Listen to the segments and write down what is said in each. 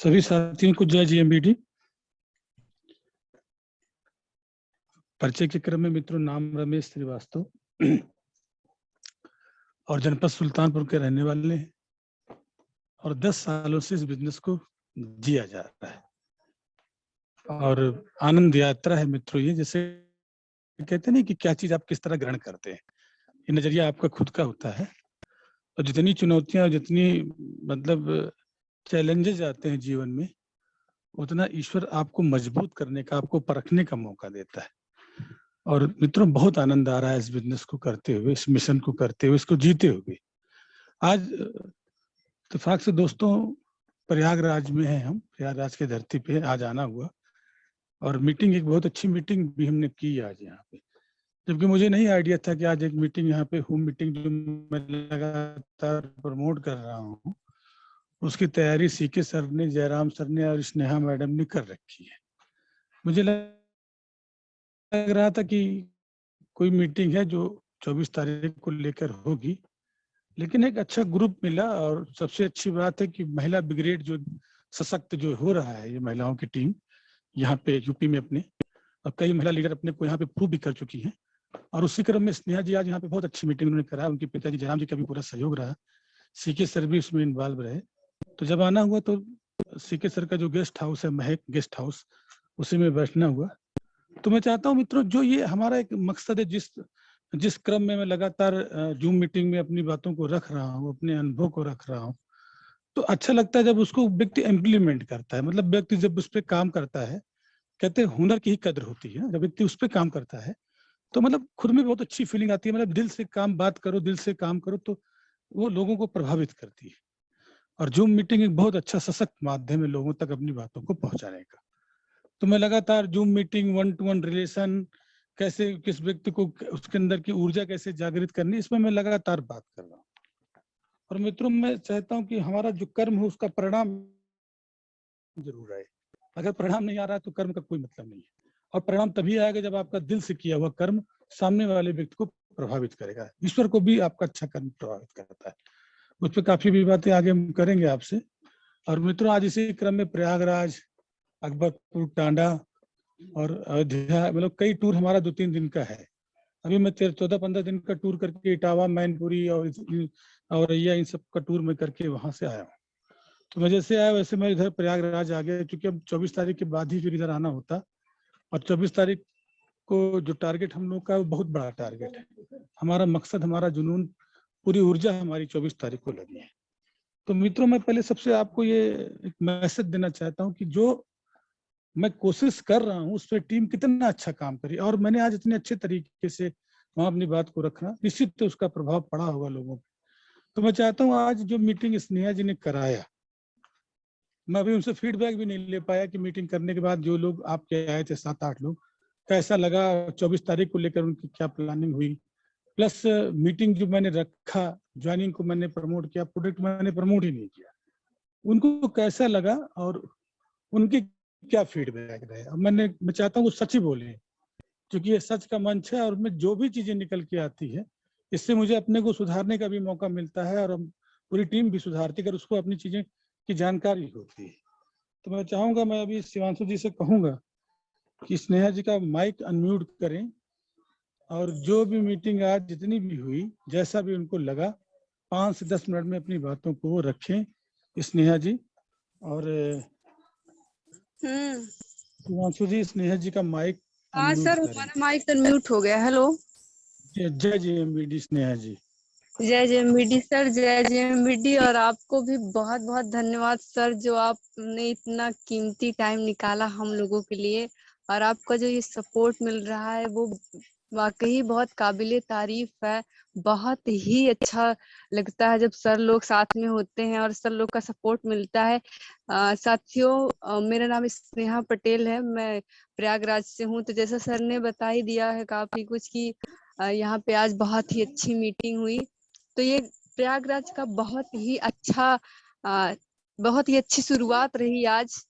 सभी साथियों को जय जीएमबीडी। परिचय के क्रम में मित्रों, नाम रमेश श्रीवास्तव और जनपद सुल्तानपुर के रहने वाले हैं और 10 सालों से इस बिजनेस को जिया जा रहा है और आनंद यात्रा है मित्रों। ये जैसे कहते नहीं कि क्या चीज आप किस तरह ग्रहण करते हैं, ये नजरिया आपका खुद का होता है। और जितनी चुनौतियां, जितनी मतलब चैलेंजेस आते हैं जीवन में, उतना ईश्वर आपको मजबूत करने का, आपको परखने का मौका देता है। और मित्रों, बहुत आनंद आ रहा है इस बिजनेस को करते हुए, इस मिशन को करते हुए, इसको जीते हुए। आज इत्तेफाक से दोस्तों प्रयागराज में है, हम प्रयागराज की धरती पे आज आना हुआ और मीटिंग, एक बहुत अच्छी मीटिंग भी हमने की आज यहाँ पे, जबकि मुझे नहीं आइडिया था कि आज एक मीटिंग यहाँ पे, होम मीटिंग जो मैं लगातार प्रमोट कर रहा हूँ, उसकी तैयारी सीके सर ने, जयराम सर ने और स्नेहा मैडम ने कर रखी है। मुझे लग रहा था कि कोई मीटिंग है जो 24 तारीख को लेकर होगी, लेकिन एक अच्छा ग्रुप मिला। और सबसे अच्छी बात है कि महिला ब्रिगेड जो सशक्त जो हो रहा है, ये महिलाओं की टीम यहाँ पे यूपी में अपने, और कई महिला लीडर अपने को यहाँ पे प्रूव भी कर चुकी हैं। और उसी क्रम में स्नेहा जी आज यहाँ पे बहुत अच्छी मीटिंग उन्होंने करा, उनके पिताजी जयराम जी का भी पूरा सहयोग रहा, सीके सर भी उसमें इन्वॉल्व रहे। तो जब आना हुआ तो सीके सर का जो गेस्ट हाउस है, महक गेस्ट हाउस, उसी में बैठना हुआ। तो मैं चाहता हूँ मित्रों, जो ये हमारा एक मकसद है, जिस क्रम में मैं लगातार जूम मीटिंग में अपनी बातों को रख रहा हूँ, अपने अनुभव को रख रहा हूँ, तो अच्छा लगता है जब उसको व्यक्ति इम्प्लीमेंट करता है। मतलब व्यक्ति जब उस पर काम करता है, कहते हैं हुनर की ही कद्र होती है। जब व्यक्ति उस पर काम करता है तो मतलब खुद में बहुत अच्छी फीलिंग आती है। मतलब दिल से काम, बात करो, दिल से काम करो, तो वो लोगों को प्रभावित करती है। और जूम मीटिंग एक बहुत अच्छा सशक्त माध्यम है लोगों तक अपनी बातों को पहुंचाने का। तो मैं लगातार जूम मीटिंग, 1-to-1 रिलेशन, कैसे किस व्यक्ति को उसके अंदर की ऊर्जा कैसे जागृत करनी, इसमें मैं लगातार बात कर रहा हूँ। और मित्रों, मैं चाहता हूँ कि हमारा जो कर्म हो उसका परिणाम जरूर आए। अगर परिणाम नहीं आ रहा है तो कर्म का कोई मतलब नहीं है। और परिणाम तभी आएगा जब आपका दिल से किया हुआ कर्म सामने वाले व्यक्ति को प्रभावित करेगा। ईश्वर को भी आपका अच्छा कर्म प्रभावित करता है। उस पर काफी भी बातें आगे हम करेंगे आपसे। और मित्रों, आज इसी क्रम में प्रयागराज, अकबरपुर, टांडा और अयोध्या, मतलब कई टूर हमारा 2-3 दिन का है। अभी मैं 14-15 दिन का टूर करके इटावा, मैनपुरी और इन सब का टूर में करके वहां से आया हूँ। तो मैं जैसे आया वैसे मैं इधर प्रयागराज आ गया, क्योंकि अब 24 तारीख के बाद ही फिर इधर आना होता। और 24 तारीख को जो टारगेट हम लोग का, वो बहुत बड़ा टारगेट है। हमारा मकसद, हमारा जुनून, पूरी ऊर्जा हमारी 24 तारीख को लगी है। तो मित्रों, मैं पहले सबसे आपको ये एक मैसेज देना चाहता हूँ कि जो मैं कोशिश कर रहा हूँ उस पर टीम कितना अच्छा काम करी, और मैंने आज इतने अच्छे तरीके से वहां अपनी बात को रखना, निश्चित तो उसका प्रभाव पड़ा होगा लोगों पर। तो मैं चाहता हूँ आज जो मीटिंग स्नेहा जी ने कराया, मैं अभी उनसे फीडबैक भी नहीं ले पाया कि मीटिंग करने के बाद जो लोग आपके आए थे, 7-8 लोग, कैसा लगा, 24 तारीख को लेकर उनकी क्या प्लानिंग हुई, प्लस मीटिंग जो मैंने रखा, ज्वाइनिंग को मैंने प्रमोट किया, प्रोडक्ट मैंने प्रमोट ही नहीं किया, उनको कैसा लगा और उनकी क्या फीडबैक रहे। अब मैं चाहता हूँ वो सच ही बोले, क्योंकि ये सच का मंच है और उसमें जो भी चीजें निकल के आती है, इससे मुझे अपने को सुधारने का भी मौका मिलता है और पूरी टीम भी सुधारती है, उसको अपनी चीजें की जानकारी होती है। तो मैं चाहूंगा, मैं अभी शिवांशु जी से कहूंगा कि स्नेहा जी का माइक अनम्यूट करें, और जो भी मीटिंग आज जितनी भी हुई, जैसा भी उनको लगा, 5 से 10 मिनट में अपनी बातों को रखें स्नेहा जी। और शिवांशु जी, स्नेहा जी का माइक हाँ अनम्यूट सर, करें। हमारा माइक अनम्यूट हो गया। हेलो, जय जीएमबीडी स्नेहा जी। जय जेएमबीडी सर, जय जेएमबीडी। और आपको भी बहुत बहुत धन्यवाद सर, जो आपने इतना कीमती टाइम निकाला हम लोगों के लिए, और आपका जो ये सपोर्ट मिल रहा है वो वाकई बहुत काबिले तारीफ है। बहुत ही अच्छा लगता है जब सर लोग साथ में होते हैं और सर लोग का सपोर्ट मिलता है। साथियों, मेरा नाम स्नेहा पटेल है, मैं प्रयागराज से हूँ। तो जैसा सर ने बता ही दिया है काफी कुछ कि यहाँ पे आज बहुत ही अच्छी मीटिंग हुई। तो ये प्रयागराज का बहुत ही अच्छी शुरुआत रही आज,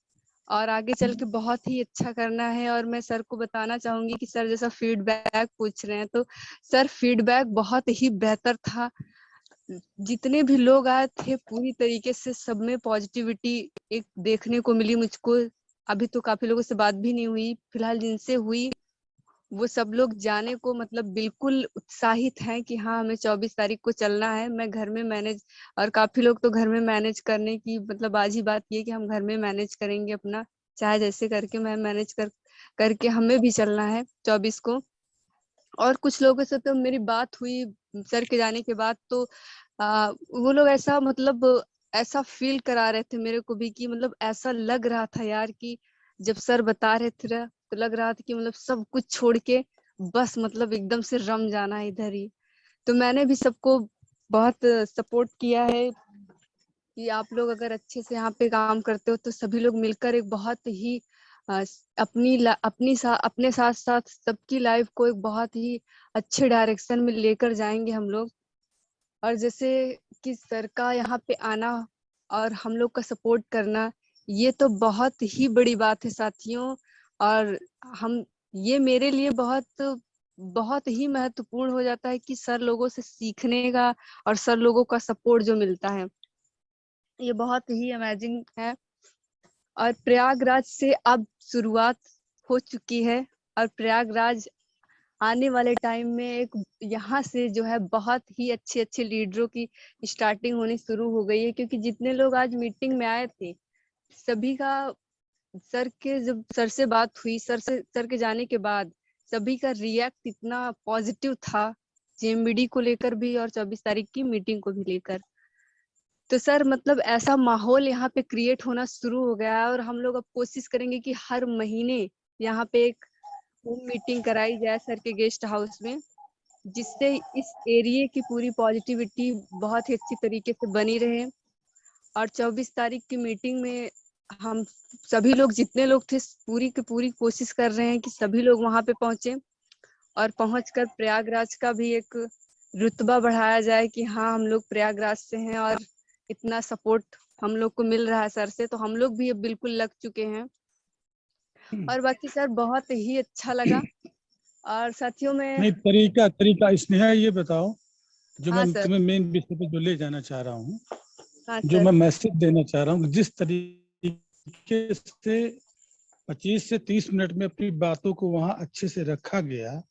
और आगे चल के बहुत ही अच्छा करना है। और मैं सर को बताना चाहूंगी कि सर जैसा फीडबैक पूछ रहे हैं, तो सर फीडबैक बहुत ही बेहतर था। जितने भी लोग आए थे पूरी तरीके से सब में पॉजिटिविटी एक देखने को मिली मुझको। अभी तो काफी लोगों से बात भी नहीं हुई, फिलहाल जिनसे हुई वो सब लोग जाने को मतलब बिल्कुल उत्साहित हैं कि हाँ हमें 24 तारीख को चलना है। मैं घर में मैनेज, और काफी लोग तो घर में मैनेज करने की मतलब आज ही बात ये कि हम घर में मैनेज करेंगे अपना, चाहे जैसे करके मैं मैनेज करके हमें भी चलना है 24 को। और कुछ लोगों से तो मेरी बात हुई सर के जाने के बाद, तो वो लोग ऐसा मतलब ऐसा फील करा रहे थे मेरे को भी कि मतलब ऐसा लग रहा था यार कि जब सर बता रहे थे तो लग रहा था कि मतलब सब कुछ छोड़ के बस मतलब एकदम से रम जाना है इधर ही। तो मैंने भी सबको बहुत सपोर्ट किया है कि आप लोग अगर अच्छे से यहाँ पे काम करते हो तो सभी लोग मिलकर एक बहुत ही अपने साथ साथ सबकी लाइफ को एक बहुत ही अच्छे डायरेक्शन में लेकर जाएंगे हम लोग। और जैसे कि सर का यहाँ पे आना और हम लोग का सपोर्ट करना, ये तो बहुत ही बड़ी बात है साथियों। और हम ये मेरे लिए बहुत बहुत ही महत्वपूर्ण हो जाता है कि सर लोगों से सीखने का और सर लोगों का सपोर्ट जो मिलता है ये बहुत ही अमेजिंग है। और प्रयागराज से अब शुरुआत हो चुकी है, और प्रयागराज आने वाले टाइम में एक यहाँ से जो है बहुत ही अच्छे अच्छे लीडरों की स्टार्टिंग होनी शुरू हो गई है। क्योंकि जितने लोग आज मीटिंग में आए थे सभी का सर के जब सर से बात हुई, सर के जाने के बाद सभी का रिएक्ट इतना पॉजिटिव था, जेएमबीडी को लेकर भी और 24 तारीख की मीटिंग को भी लेकर। तो सर मतलब ऐसा माहौल यहाँ पे क्रिएट होना शुरू हो गया है, और हम लोग अब कोशिश करेंगे कि हर महीने यहाँ पे एक होम मीटिंग कराई जाए सर के गेस्ट हाउस में, जिससे इस एरिया की पूरी पॉजिटिविटी बहुत ही अच्छी तरीके से बनी रहे। और 24 तारीख की मीटिंग में हम सभी लोग जितने लोग थे पूरी की पूरी कोशिश कर रहे हैं कि सभी लोग वहां पे पहुंचे, और पहुंचकर प्रयागराज का भी एक रुतबा बढ़ाया जाए कि हाँ हम लोग प्रयागराज से हैं और इतना सपोर्ट हम लोग को मिल रहा है सर से, तो हम लोग भी अब बिल्कुल लग चुके हैं। और बाकी सर बहुत ही अच्छा लगा। और साथियों में नहीं, तरीका तरीका स्नेहा ये बताओ, जो हाँ मैं सर। तुम्हें मेन विषय पे जो ले जाना चाह रहा हूँ, हाँ जो सर। मैं मैसेज देना चाह रहा हूँ, जिस तरीके से 25 से 30 मिनट में अपनी बातों को वहां अच्छे से रखा गया,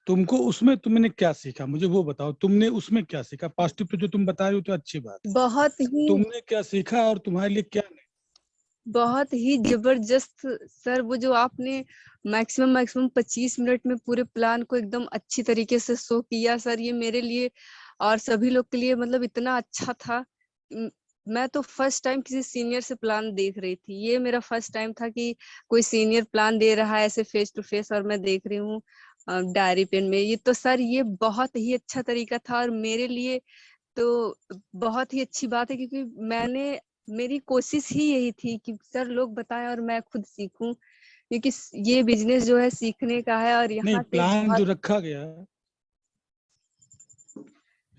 तुमको उसमें तुमने क्या सीखा, मुझे वो बताओ। तुमने उसमें क्या सीखा? पॉजिटिव तो जो तुम बता रहे हो तो अच्छी बात है, बहुत ही तुमने क्या सीखा और तुम्हारे लिए क्या नहीं? बहुत ही जबरदस्त सर, वो जो आपने मैक्सिमम 25 मिनट में पूरे प्लान को एकदम अच्छी तरीके से शो किया सर, ये मेरे लिए और सभी लोग के लिए मतलब इतना अच्छा था। मैं तो फर्स्ट टाइम किसी सीनियर से प्लान देख रही थी, ये मेरा फर्स्ट टाइम था कि कोई सीनियर प्लान दे रहा है ऐसे फेस टू फेस, और मैं देख रही हूँ डायरी पेन में। ये तो सर ये बहुत ही अच्छा तरीका था, और मेरे लिए तो बहुत ही अच्छी बात है, क्योंकि मेरी कोशिश ही यही थी कि सर लोग बताएं और मैं खुद सीखूं, क्योंकि ये बिजनेस जो है सीखने का है। और नहीं, यहाँ से प्लान बहुत जो रखा गया,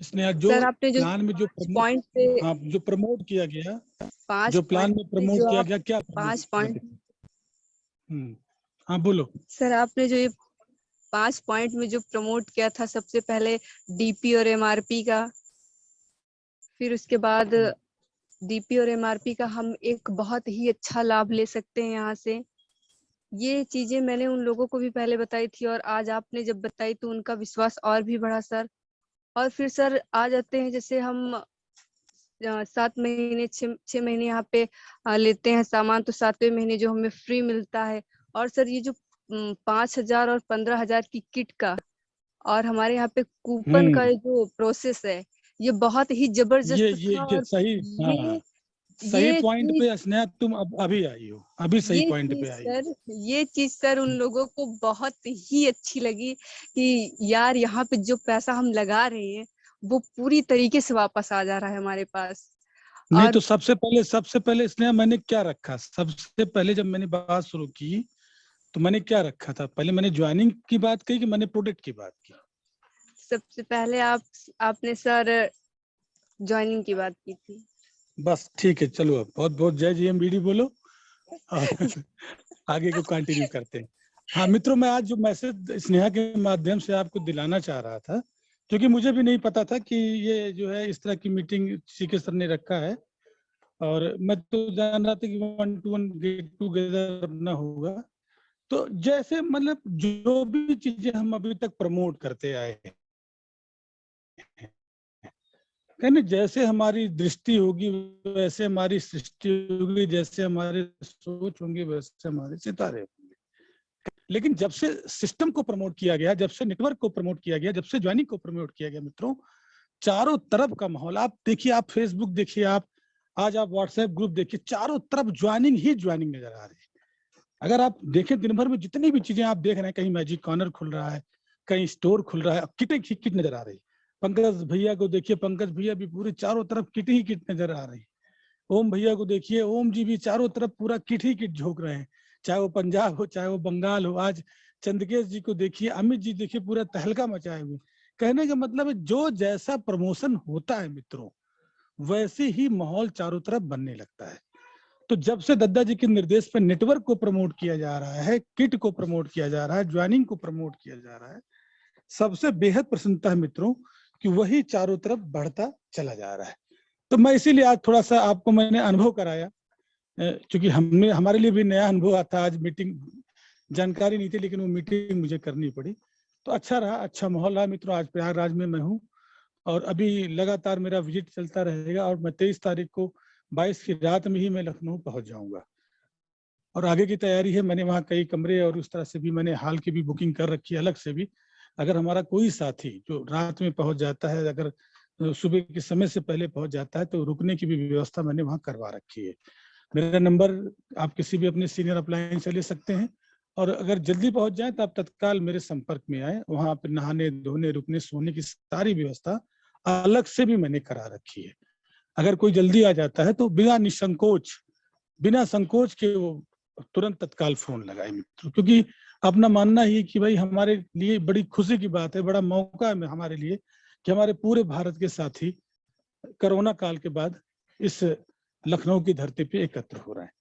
इसने जो सर आपने जो प्लान में जो 5 पॉइंट पे हाँ, जो प्रमोट किया गया, 5 जो प्लान पॉइंट में पे प्रमोट जो किया आप गया, क्या प्रमोट 5 पॉइंट किया? हाँ बोलो। सर आपने जो ये 5 पॉइंट में जो प्रमोट किया था, सबसे पहले डीपी और एमआरपी का, फिर उसके बाद डीपी और एमआरपी का हम एक बहुत ही अच्छा लाभ ले सकते हैं यहाँ से। ये चीजें मैंने उन लोगों को भी पहले बताई थी, और आज आपने जब बताई तो उनका विश्वास और भी बढ़ा सर। और फिर सर आ जाते हैं, जैसे हम 7 महीने 6 महीने यहाँ पे लेते हैं सामान, तो 7वें महीने जो हमें फ्री मिलता है। और सर ये जो 5,000 और 15,000 की किट का और हमारे यहाँ पे कूपन का हम्म, जो प्रोसेस है, ये बहुत ही जबरदस्त था। ये और सही, हाँ, ये सही ये पॉइंट चीज पे स्नेहा तुम अब अभी आई हो, अभी सही ये पॉइंट चीज पे आई सर ये चीज सर उन लोगों को बहुत ही अच्छी लगी कि यार यहाँ पे जो पैसा हम लगा रहे हैं वो पूरी तरीके से वापस आ जा रहा है हमारे पास। हो। नहीं और तो सबसे पहले स्नेहा मैंने क्या रखा, सबसे पहले जब मैंने बात शुरू की तो मैंने क्या रखा था? पहले मैंने ज्वाइनिंग की बात की कि मैंने प्रोडक्ट की बात की? सबसे पहले आपने सर ज्वाइनिंग की बात की थी। बस ठीक है, चलो अब बहुत बहुत जय जीएमबीडी बोलो और आगे को कंटिन्यू करते हैं। हाँ मित्रों, मैं आज जो मैसेज स्नेहा के माध्यम से आपको दिलाना चाह रहा था क्योंकि मुझे भी नहीं पता था कि ये जो है इस तरह की मीटिंग सीके सर ने रखा है, और मैं तो जान रहा था कि 1 to 1 गेट टुगेदर अपना होगा। तो जैसे मतलब जो भी चीजें हम अभी तक प्रमोट करते आए हैं, कहने जैसे हमारी दृष्टि होगी वैसे हमारी सृष्टि होगी, जैसे हमारे सोच होंगे वैसे हमारे सितारे होंगे। लेकिन जब से सिस्टम को प्रमोट किया गया, जब से नेटवर्क को प्रमोट किया गया, जब से ज्वाइनिंग को प्रमोट किया गया मित्रों, चारों तरफ का माहौल आप देखिए, आप फेसबुक देखिए, आप आज आप व्हाट्सएप ग्रुप देखिए, चारों तरफ ज्वाइनिंग ही ज्वाइनिंग नजर आ रही है। अगर आप देखें दिन भर में जितनी भी चीजें आप देख रहे हैं, कहीं मैजिक कॉर्नर खुल रहा है, कहीं स्टोर खुल रहा है, किट ही किट नजर आ रही है। पंकज भैया को देखिए, पंकज भैया भी पूरे चारों तरफ किट ही किट नजर आ रही है। ओम भैया को देखिए, ओम जी भी चारों तरफ पूरा किट ही किट झोंक रहे हैं, चाहे वो पंजाब हो चाहे वो बंगाल हो। आज चंद्रकेश जी को देखिए, अमित जी देखिए, पूरा तहलका मचाए हुए। कहने का मतलब है जो जैसा प्रमोशन होता है मित्रों, वैसे ही माहौल चारों तरफ बनने लगता है। तो जब से दद्दा जी के निर्देश पर नेटवर्क को प्रमोट किया जा रहा है, किट को प्रमोट किया जा रहा है, ज्वाइनिंग को प्रमोट किया जा रहा है, सबसे बेहद प्रसन्नता है मित्रों कि वही चारों तरफ बढ़ता चला जा रहा है। तो मैं इसीलिए आज थोड़ा सा आपको मैंने अनुभव कराया, क्योंकि हमने हमारे लिए भी नया अनुभव आता। आज मीटिंग जानकारी नहीं थी, लेकिन वो मीटिंग मुझे करनी पड़ी, तो अच्छा रहा, अच्छा माहौल रहा मित्रों। आज प्रयागराज में मैं हूँ और अभी लगातार मेरा विजिट चलता रहेगा, और मैं 23 तारीख को 22 की रात में ही मैं लखनऊ पहुंच जाऊंगा। और आगे की तैयारी है, मैंने वहाँ कई कमरे और उस तरह से भी मैंने हाल की भी बुकिंग कर रखी है अलग से भी। अगर हमारा कोई साथी जो रात में पहुंच जाता है, अगर सुबह के समय से पहले पहुंच जाता है, तो रुकने की भी व्यवस्था मैंने वहाँ करवा रखी है। मेरा नंबर आप किसी भी अपने सीनियर अपलाइन से ले सकते हैं, और अगर जल्दी पहुंच जाए तो आप तत्काल मेरे संपर्क में आए। वहाँ पर नहाने धोने रुकने सोने की सारी व्यवस्था अलग से भी मैंने करा रखी है। अगर कोई जल्दी आ जाता है तो बिना संकोच के वो तुरंत तत्काल फोन लगाए मित्रों, क्योंकि अपना मानना ही कि भाई हमारे लिए बड़ी खुशी की बात है, बड़ा मौका है हमारे लिए कि हमारे पूरे भारत के साथी कोरोना काल के बाद इस लखनऊ की धरती पे एकत्र हो रहे हैं।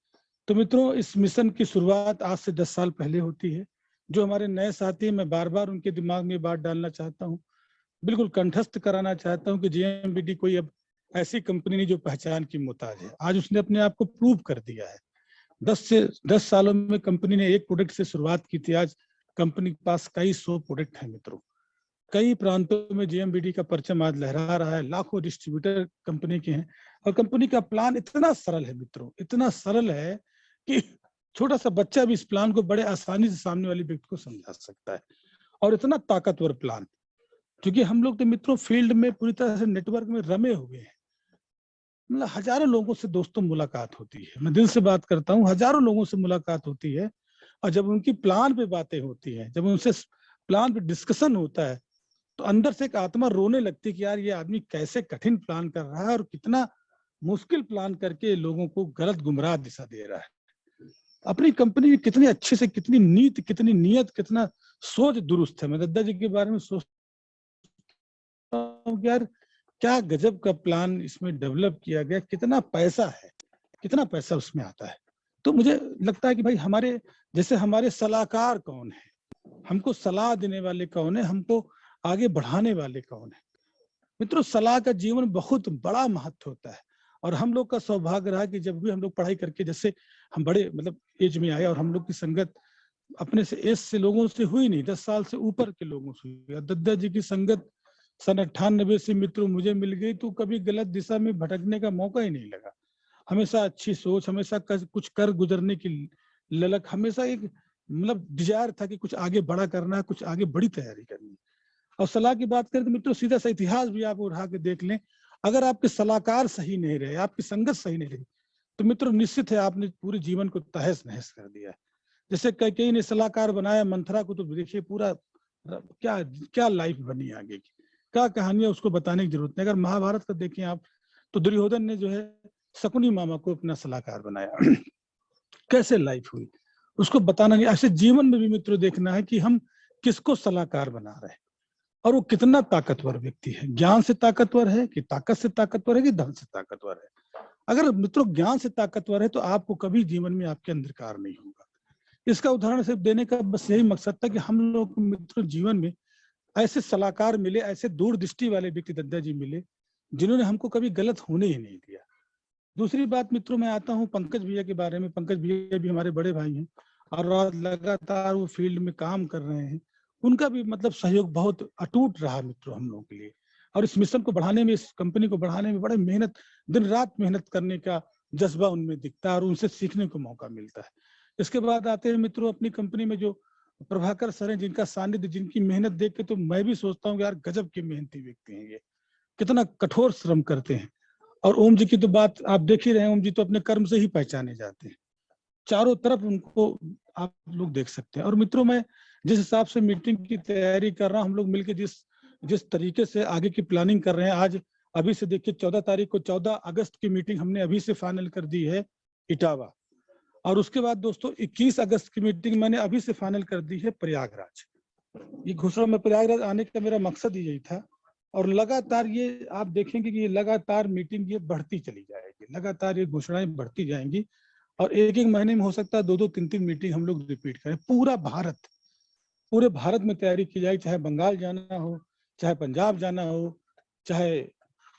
तो मित्रों, इस मिशन की शुरुआत आज से 10 साल पहले होती है। जो हमारे नए साथी, मैं बार बार उनके दिमाग में बात डालना चाहता हूँ, बिल्कुल कंठस्थ कराना चाहता हूँ कि जेएमबीडी कोई अब ऐसी कंपनी नहीं जो पहचान की मोहताज है। आज उसने अपने आप को प्रूव कर दिया है। 10 सालों में कंपनी ने एक प्रोडक्ट से शुरुआत की थी, आज कंपनी के पास कई 100 प्रोडक्ट हैं मित्रों। कई प्रांतों में जेएमबीडी का परचम आज लहरा रहा है, लाखों डिस्ट्रीब्यूटर कंपनी के हैं। और कंपनी का प्लान इतना सरल है मित्रों, इतना सरल है कि छोटा सा बच्चा भी इस प्लान को बड़े आसानी से सामने वाले व्यक्ति को समझा सकता है। और इतना ताकतवर प्लान, क्योंकि हम लोग तो मित्रों फील्ड में पूरी तरह से नेटवर्क में रमे हुए हैं। मतलब हजारों लोगों से दोस्तों मुलाकात होती है, मैं दिल से बात करता हूँ, हजारों लोगों से मुलाकात होती है। और जब उनकी प्लान पे बातें होती है, जब उनसे प्लान पे डिस्कशन होता है, तो अंदर से एक आत्मा रोने लगती है कि यार ये आदमी कैसे कठिन प्लान कर रहा है और कितना मुश्किल प्लान करके लोगों को गलत गुमराह दिशा दे रहा है। अपनी कंपनी में कितनी अच्छे से, कितनी नीति, कितनी नियत, कितना सोच दुरुस्त है। मैं दद्दा जी के बारे में सोचता हूँ यार क्या गजब का प्लान इसमें डेवलप किया गया, कितना पैसा है, कितना पैसा उसमें आता है। तो मुझे लगता है कि भाई हमारे जैसे हमारे सलाहकार कौन है, हमको सलाह देने वाले कौन है, हमको आगे बढ़ाने वाले कौन है। मित्रों, सलाह का जीवन बहुत बड़ा महत्व होता है। और हम लोग का सौभाग्य रहा कि जब भी हम लोग पढ़ाई करके, जैसे हम बड़े मतलब एज में आए, और हम लोग की संगत अपने से एज से लोगों से हुई नहीं, 10 साल से ऊपर के लोगों से हुई। दद्दा जी की संगत सन 98 से मित्रों मुझे मिल गई, तो कभी गलत दिशा में भटकने का मौका ही नहीं लगा। हमेशा अच्छी सोच, हमेशा कुछ कर गुजरने की ललक, हमेशा एक मतलब डिजायर था कि कुछ आगे बड़ा करना है, कुछ आगे बड़ी तैयारी करनी है। और सलाह की बात करें तो मित्रों सीधा सा इतिहास भी आप उठा के देख लें, अगर आपके सलाहकार सही नहीं रहे, आपकी संगत सही नहीं रही, तो मित्रों निश्चित है आपने पूरे जीवन को तहस नहस कर दिया है। जैसे कई ने सलाहकार बनाया मंथरा को, तो देखिए पूरा क्या क्या लाइफ बनी आगे की, क्या कहानियां, उसको बताने की जरूरत नहीं। अगर महाभारत का देखें आप, तो दुर्योधन ने जो है शकुनी मामा को अपना सलाहकार बनाया कैसे लाइफ हुई उसको बताना नहीं। ऐसे जीवन में भी मित्रों देखना है कि हम किसको सलाहकार बना रहे हैं, और वो कितना ताकतवर व्यक्ति है, ज्ञान से ताकतवर है कि ताकत से ताकतवर है कि धन से ताकतवर है। अगर मित्रों ज्ञान से ताकतवर है तो आपको कभी जीवन में आपके अंधकार नहीं होगा। इसका उदाहरण सिर्फ देने का बस यही मकसद था कि हम लोग मित्रों जीवन में ऐसे सलाहकार मिले, ऐसे दूरदृष्टि वाले व्यक्ति दद्दा जी मिले, जिन्होंने हमको कभी गलत होने ही नहीं दिया। दूसरी बात मित्रों, मैं आता हूँ पंकज भैया के बारे में। पंकज भैया भी हमारे बड़े भाई हैं और आज लगातार वो फील्ड में काम कर रहे हैं। उनका भी मतलब सहयोग बहुत अटूट रहा मित्रों हम लोगों के लिए, और इस मिशन को बढ़ाने में, इस कंपनी को बढ़ाने में बड़े मेहनत, दिन रात मेहनत करने का जज्बा उनमें दिखता है और उनसे सीखने को मौका मिलता है। इसके बाद आते हैं मित्रों अपनी कंपनी में जो प्रभाकर सर हैं, जिनका सानिध्य, जिनकी मेहनत देख के तो मैं भी सोचता हूँ कि यार गजब के मेहनती व्यक्ति हैं ये, कितना कठोर श्रम करते हैं। और ओम जी की तो बात आप देख ही रहे हैं, ओम जी तो अपने कर्म से ही पहचाने जाते हैं, चारों तरफ उनको आप लोग देख सकते हैं। और मित्रों, मैं जिस हिसाब से मीटिंग की तैयारी कर रहा हूं, हम लोग मिलकर जिस तरीके से आगे की प्लानिंग कर रहे हैं, आज अभी से देखिए 14 तारीख को 14 अगस्त की मीटिंग हमने अभी से फाइनल कर दी है इटावा, और उसके बाद दोस्तों 21 अगस्त की मीटिंग मैंने अभी से फाइनल कर दी है प्रयागराज। ये घोषणा में प्रयागराज आने का मेरा मकसद यही था, और लगातार ये आप देखेंगे कि ये लगातार मीटिंग ये बढ़ती चली जाएगी, लगातार ये घोषणाएं बढ़ती जाएंगी, और एक एक महीने में हो सकता है 2-2, 3-3 मीटिंग हम लोग रिपीट करें। पूरे भारत में तैयारी की जाए, चाहे बंगाल जाना हो, चाहे पंजाब जाना हो, चाहे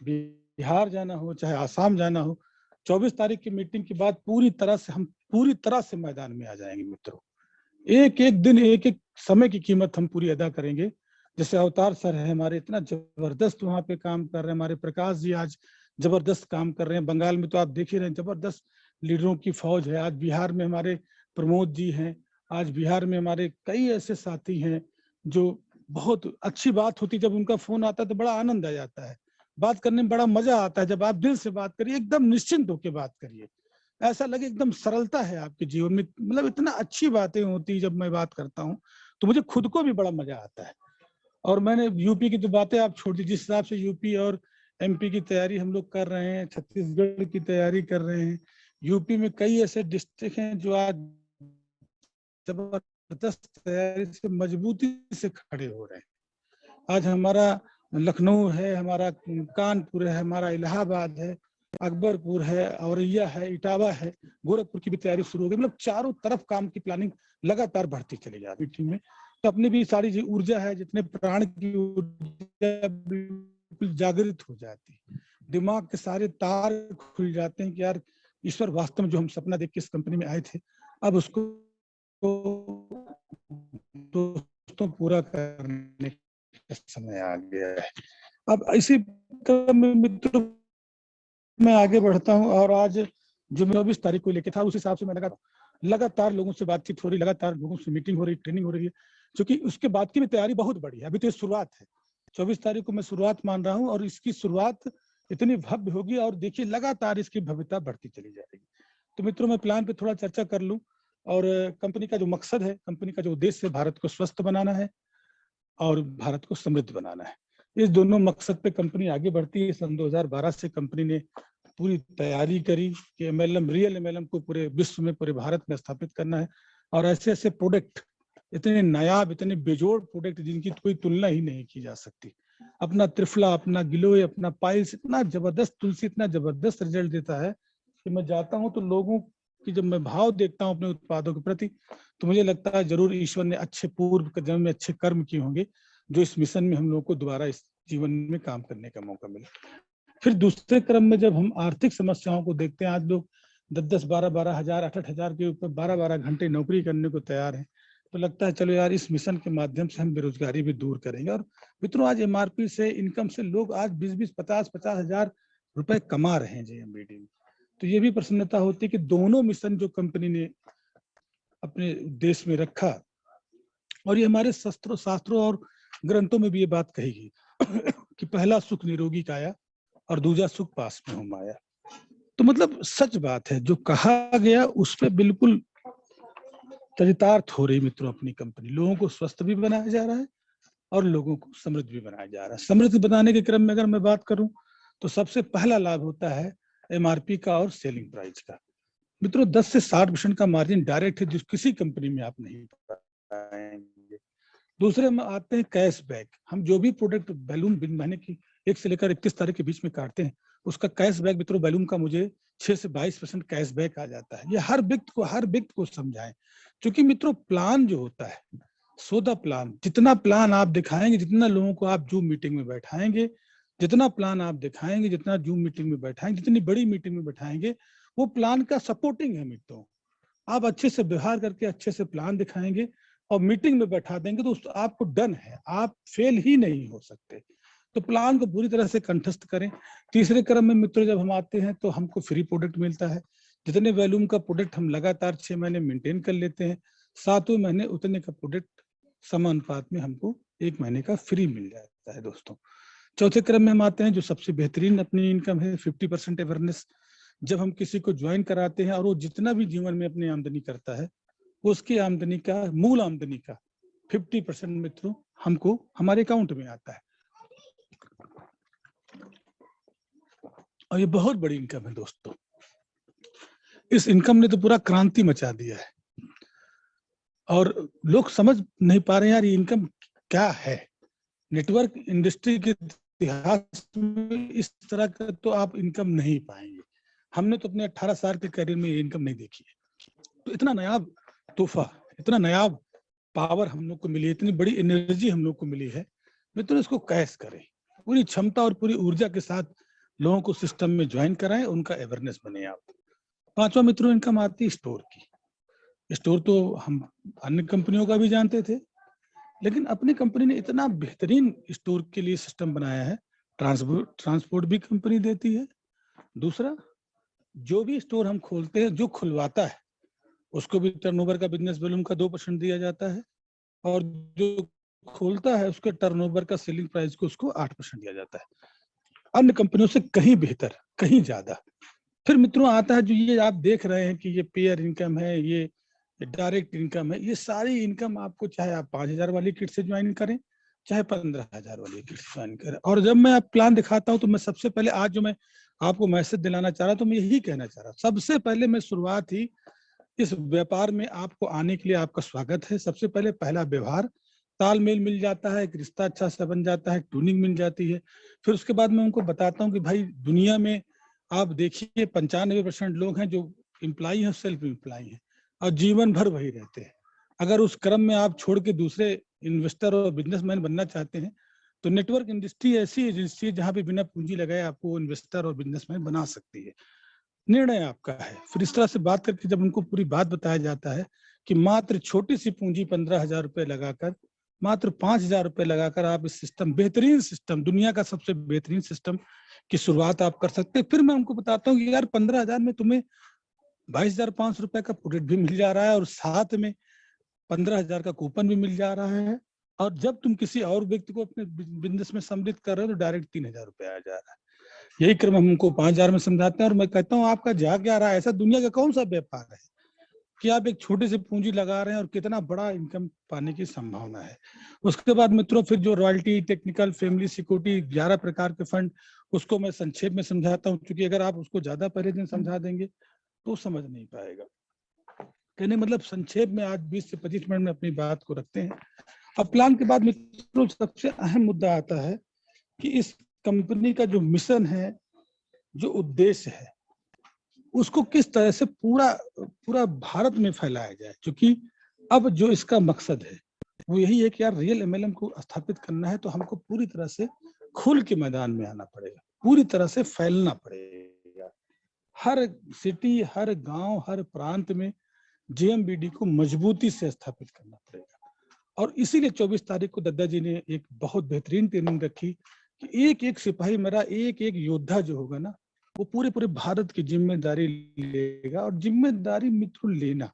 बिहार जाना हो, चाहे आसाम जाना हो। 24 तारीख की मीटिंग के बाद हम पूरी तरह से मैदान में आ जाएंगे मित्रों। एक एक दिन, एक एक समय की कीमत हम पूरी अदा करेंगे। जैसे अवतार सर है हमारे, इतना जबरदस्त वहां पे काम कर रहे हैं, हमारे प्रकाश जी आज जबरदस्त काम कर रहे हैं। बंगाल में तो आप देख ही रहे हैं, जबरदस्त लीडरों की फौज है। आज बिहार में हमारे प्रमोद जी हैं, आज बिहार में हमारे कई ऐसे साथी हैं जो बहुत अच्छी बात होती, जब उनका फोन आता है तो बड़ा आनंद आ जाता है, बात करने में बड़ा मजा आता है। जब आप दिल से बात करिए, एकदम निश्चिंत होकर बात करिए, ऐसा लगे एकदम सरलता है आपके जीवन में, मतलब इतना अच्छी बातें होती जब मैं बात करता हूँ तो मुझे खुद को भी बड़ा मजा आता है। और मैंने यूपी की तो बातें आप छोड़ दी, जिस हिसाब से यूपी और एमपी की तैयारी हम लोग कर रहे हैं, छत्तीसगढ़ की तैयारी कर रहे हैं, यूपी में कई ऐसे डिस्ट्रिक्ट हैं जो आज जबरदस्त तैयारी से मजबूती से खड़े हो रहे हैं। आज हमारा लखनऊ है, हमारा कानपुर है, हमारा इलाहाबाद है, अकबरपुर है, औरैया है, इटावा है, गोरखपुर की भी तैयारी शुरू हो गई। मतलब चारों तरफ काम की प्लानिंग लगातार बढ़ती चली जा रही टीम में। तो अपनी भी सारी जो ऊर्जा है, जितने प्राण की ऊर्जा बिल्कुल जागृत हो जाती है, दिमाग के सारे तार खुल जाते हैं कि यार ईश्वर वास्तव में जो हम सपना देख के इस कंपनी में आए थे, अब उसको दोस्तों पूरा करने का समय आ गया है। अब इसी क्रम में मित्रों मैं आगे बढ़ता हूं, और आज जो 24 तारीख को लेके था उस हिसाब से मैं लगातार लोगों से बातचीत हो रही, लगातार लोगों से मीटिंग हो रही, ट्रेनिंग हो रही है, क्योंकि उसके बाद की भी तैयारी बहुत बड़ी है। अभी तो ये शुरुआत है, 24 तारीख को मैं शुरुआत मान रहा हूँ, और इसकी शुरुआत इतनी भव्य होगी, और देखिए लगातार इसकी भव्यता बढ़ती चली जाएगी। तो मित्रों मैं प्लान पे थोड़ा चर्चा कर लूँ, और कंपनी का जो मकसद है, कंपनी का जो उद्देश्य है, भारत को स्वस्थ बनाना है और भारत को समृद्ध बनाना है। इस दोनों मकसद पे कंपनी आगे बढ़ती है। सन 2012 से कंपनी ने पूरी तैयारी करी कि एमएलएम, रियल एमएलएम को पूरे विश्व में, पूरे भारत में स्थापित करना है, और ऐसे ऐसे प्रोडक्ट, इतने नायाब, इतने बेजोड़ प्रोडक्ट जिनकी कोई तुलना ही नहीं की जा सकती। अपना त्रिफला, अपना गिलोय, अपना पाइल्स, इतना जबरदस्त, तुलसी इतना जबरदस्त रिजल्ट देता है कि मैं जाता हूँ तो लोगों की जब मैं भाव देखता हूँ अपने उत्पादों के प्रति, तो मुझे लगता है जरूर ईश्वर ने अच्छे पूर्व जन्म में अच्छे कर्म किए होंगे, जो इस मिशन में हम लोगों को दोबारा इस जीवन में काम करने का मौका मिला। फिर दूसरे क्रम में जब हम आर्थिक समस्याओं को देखते हैं, आज लोग 10-10, 12-12 हजार, 8-8 हजार के ऊपर 12-12 घंटे नौकरी करने को तैयार हैं, तो लगता है चलो यार इस मिशन के माध्यम से हम बेरोजगारी भी दूर करेंगे। और मित्रों आज एमआरपी से, इनकम से लोग आज 20-20, 50-50 हजार रुपए कमा रहे हैं जेएमबीडी में। तो ये भी प्रसन्नता होती है कि दोनों मिशन जो कंपनी ने अपने देश में रखा, और ये हमारे शास्त्रों और ग्रंथों में भी ये बात कही गई कि पहला सुख निरोगी काया और दूजा सुख पास में हो माया। तो मतलब सच बात है, जो कहा गया उस पर बिल्कुल चरितार्थ हो रही मित्रों। अपनी कंपनी लोगों को स्वस्थ भी बनाया जा रहा है और लोगों को समृद्ध भी बनाया जा रहा है। समृद्ध बनाने के क्रम में अगर मैं बात करूं तो सबसे पहला लाभ होता है एमआरपी का और सेलिंग प्राइस का। मित्रों 10 से 60% का मार्जिन डायरेक्ट है, जो किसी कंपनी में आप नहीं पाएंगे। दूसरे में आते हैं कैशबैक। हम जो भी प्रोडक्ट बैलून महीने की 1 से लेकर 31 तारीख के बीच में काटते हैं, उसका कैशबैक मित्रों बैलून का मुझे 6 से 22% कैशबैक आ जाता है। ये हर व्यक्ति को समझाएं, क्योंकि मित्रों प्लान जो होता है सो द प्लान, जितना प्लान आप दिखाएंगे, जितना लोगों को आप जूम मीटिंग में बैठाएंगे, जितना प्लान आप दिखाएंगे, जितना जूम मीटिंग में बैठाएंगे, जितनी बड़ी मीटिंग में बैठाएंगे, वो प्लान का सपोर्टिंग है मित्रों। आप अच्छे से व्यवहार करके अच्छे से प्लान दिखाएंगे और मीटिंग में बैठा देंगे तो आपको डन है, आप फेल ही नहीं हो सकते। तो प्लान को पूरी तरह से कंठस्थ करें। तीसरे क्रम में मित्रों जब हम आते हैं तो हमको फ्री प्रोडक्ट मिलता है। जितने वॉल्यूम का प्रोडक्ट हम लगातार 6 महीने मेंटेन कर लेते हैं, 7वें महीने उतने का प्रोडक्ट समानुपात में हमको 1 महीने का फ्री मिल जाता है दोस्तों। चौथे क्रम में हम आते हैं जो सबसे बेहतरीन अपनी इनकम है, 50% अवेयरनेस। जब हम किसी को ज्वाइन कराते हैं और वो जितना भी जीवन में अपनी आमदनी करता है, उसकी आमदनी का, मूल आमदनी का 50% मित्रों हमको हमारे अकाउंट में आता है। और ये बहुत बड़ी इनकम है दोस्तों। इस इनकम ने तो पूरा क्रांति मचा दिया है और लोग समझ नहीं पा रहे यार ये इनकम क्या है। नेटवर्क इंडस्ट्री के इतिहास में इस तरह का तो आप इनकम नहीं पाएंगे। हमने तो अपने 18 साल के करियर में ये इनकम नहीं देखी है। तो इतना नायाब तोहफा, इतना नायाब पावर हम लोग को मिली है, इतनी बड़ी एनर्जी हम लोग को मिली है, मित्रों इसको कैश करें, पूरी क्षमता और पूरी ऊर्जा के साथ लोगों को सिस्टम में ज्वाइन कराएं, उनका अवेयरनेस बने आप। 5वां मित्रों इनकम आती है स्टोर की। स्टोर तो हम अन्य कंपनियों का भी जानते थे, लेकिन अपनी कंपनी ने इतना बेहतरीन स्टोर के लिए सिस्टम बनाया है। ट्रांसपोर्ट भी कंपनी देती है। दूसरा, जो भी स्टोर हम खोलते हैं, जो खुलवाता है उसको भी टर्नओवर का, बिजनेस वॉल्यूम का 2% दिया जाता है, और जो खोलता है उसके टर्नओवर का, सेलिंग प्राइस को उसको 8% दिया जाता है। अन्य कंपनियों से कहीं बेहतर, कहीं ज्यादा। फिर मित्रों आता है जो ये आप देख रहे हैं कि ये पेयर इनकम है, ये डायरेक्ट इनकम है। ये सारी इनकम आपको, चाहे आप 5,000 वाली किट से ज्वाइन करें, चाहे 15,000 वाली किट से ज्वाइन करें। और जब मैं आप प्लान दिखाता हूं तो मैं सबसे पहले, आज जो मैं आपको मैसेज दिलाना चाह रहा तो मैं यही कहना चाह रहा, सबसे पहले मैं शुरुआत ही इस व्यापार में आपको आने के लिए आपका स्वागत है। सबसे पहले पहला व्यवहार, तालमेल मिल जाता है, एक रिश्ता अच्छा सा बन जाता है, ट्यूनिंग मिल जाती है। फिर उसके बाद मैं उनको बताता हूँ कि भाई दुनिया में आप देखिए 95% लोग हैं जो एम्प्लॉई हैं, सेल्फ एम्प्लॉई हैं और जीवन भर वही रहते हैं। अगर उस क्रम में आप छोड़ के दूसरे इन्वेस्टर और बिजनेसमैन बनना चाहते हैं तो नेटवर्क इंडस्ट्री ऐसी एजेंसी है जहां पे बिना पूंजी लगाए आपको इन्वेस्टर और बिजनेसमैन बना सकती है। निर्णय आपका है। फिर इस तरह से बात करके जब उनको पूरी बात बताया जाता है कि मात्र छोटी सी पूंजी 15,000 रुपए लगाकर, मात्र 5,000 रुपए लगाकर आप इस सिस्टम, बेहतरीन सिस्टम, दुनिया का सबसे बेहतरीन सिस्टम की शुरुआत आप कर सकते हैं। फिर मैं उनको बताता हूँ कि यार 15,000 में तुम्हें 22,500 रुपए का प्रोडक्ट भी मिल जा रहा है और साथ में 15,000 का कूपन भी मिल जा रहा है। और जब तुम किसी और व्यक्ति को अपने बिजनेस में सम्मिलित कर रहे हो तो डायरेक्ट 3,000 रुपए आ जा रहा है। यही क्रम हम उनको 5,000 में समझाते हैं और मैं कहता हूँ आपका जा क्या रहा है। ऐसा दुनिया का कौन सा व्यापार है कि आप एक छोटे से पूंजी लगा रहे हैं और कितना बड़ा इनकम पाने की संभावना है। उसके बाद मित्रों फिर जो रॉयल्टी, टेक्निकल, फैमिली सिक्योरिटी, 11 प्रकार के फंड, उसको मैं संक्षेप में समझाता हूँ, क्योंकि अगर आप उसको ज्यादा पहले दिन समझा देंगे तो समझ नहीं पाएगा। कहने मतलब संक्षेप में आज 20 से 25 मिनट में अपनी बात को रखते हैं। अब प्लान के बाद मित्रों सबसे अहम मुद्दा आता है कि इस कंपनी का जो मिशन है, जो उद्देश्य है, उसको किस तरह से पूरा भारत में फैलाया जाए। क्योंकि अब जो इसका मकसद है वो यही है कि यार रियल एमएलएम को स्थापित करना है तो हमको पूरी तरह से खुल के मैदान में आना पड़ेगा, पूरी तरह से फैलना पड़ेगा। हर सिटी, हर गांव, हर प्रांत में जेएमबीडी को मजबूती से स्थापित करना पड़ेगा। और इसीलिए 24 तारीख को दद्दा जी ने एक बहुत बेहतरीन ट्रेनिंग रखी कि एक एक सिपाही मेरा, एक एक योद्धा जो होगा ना, वो पूरे भारत की जिम्मेदारी लेगा। और जिम्मेदारी मित्रों लेना,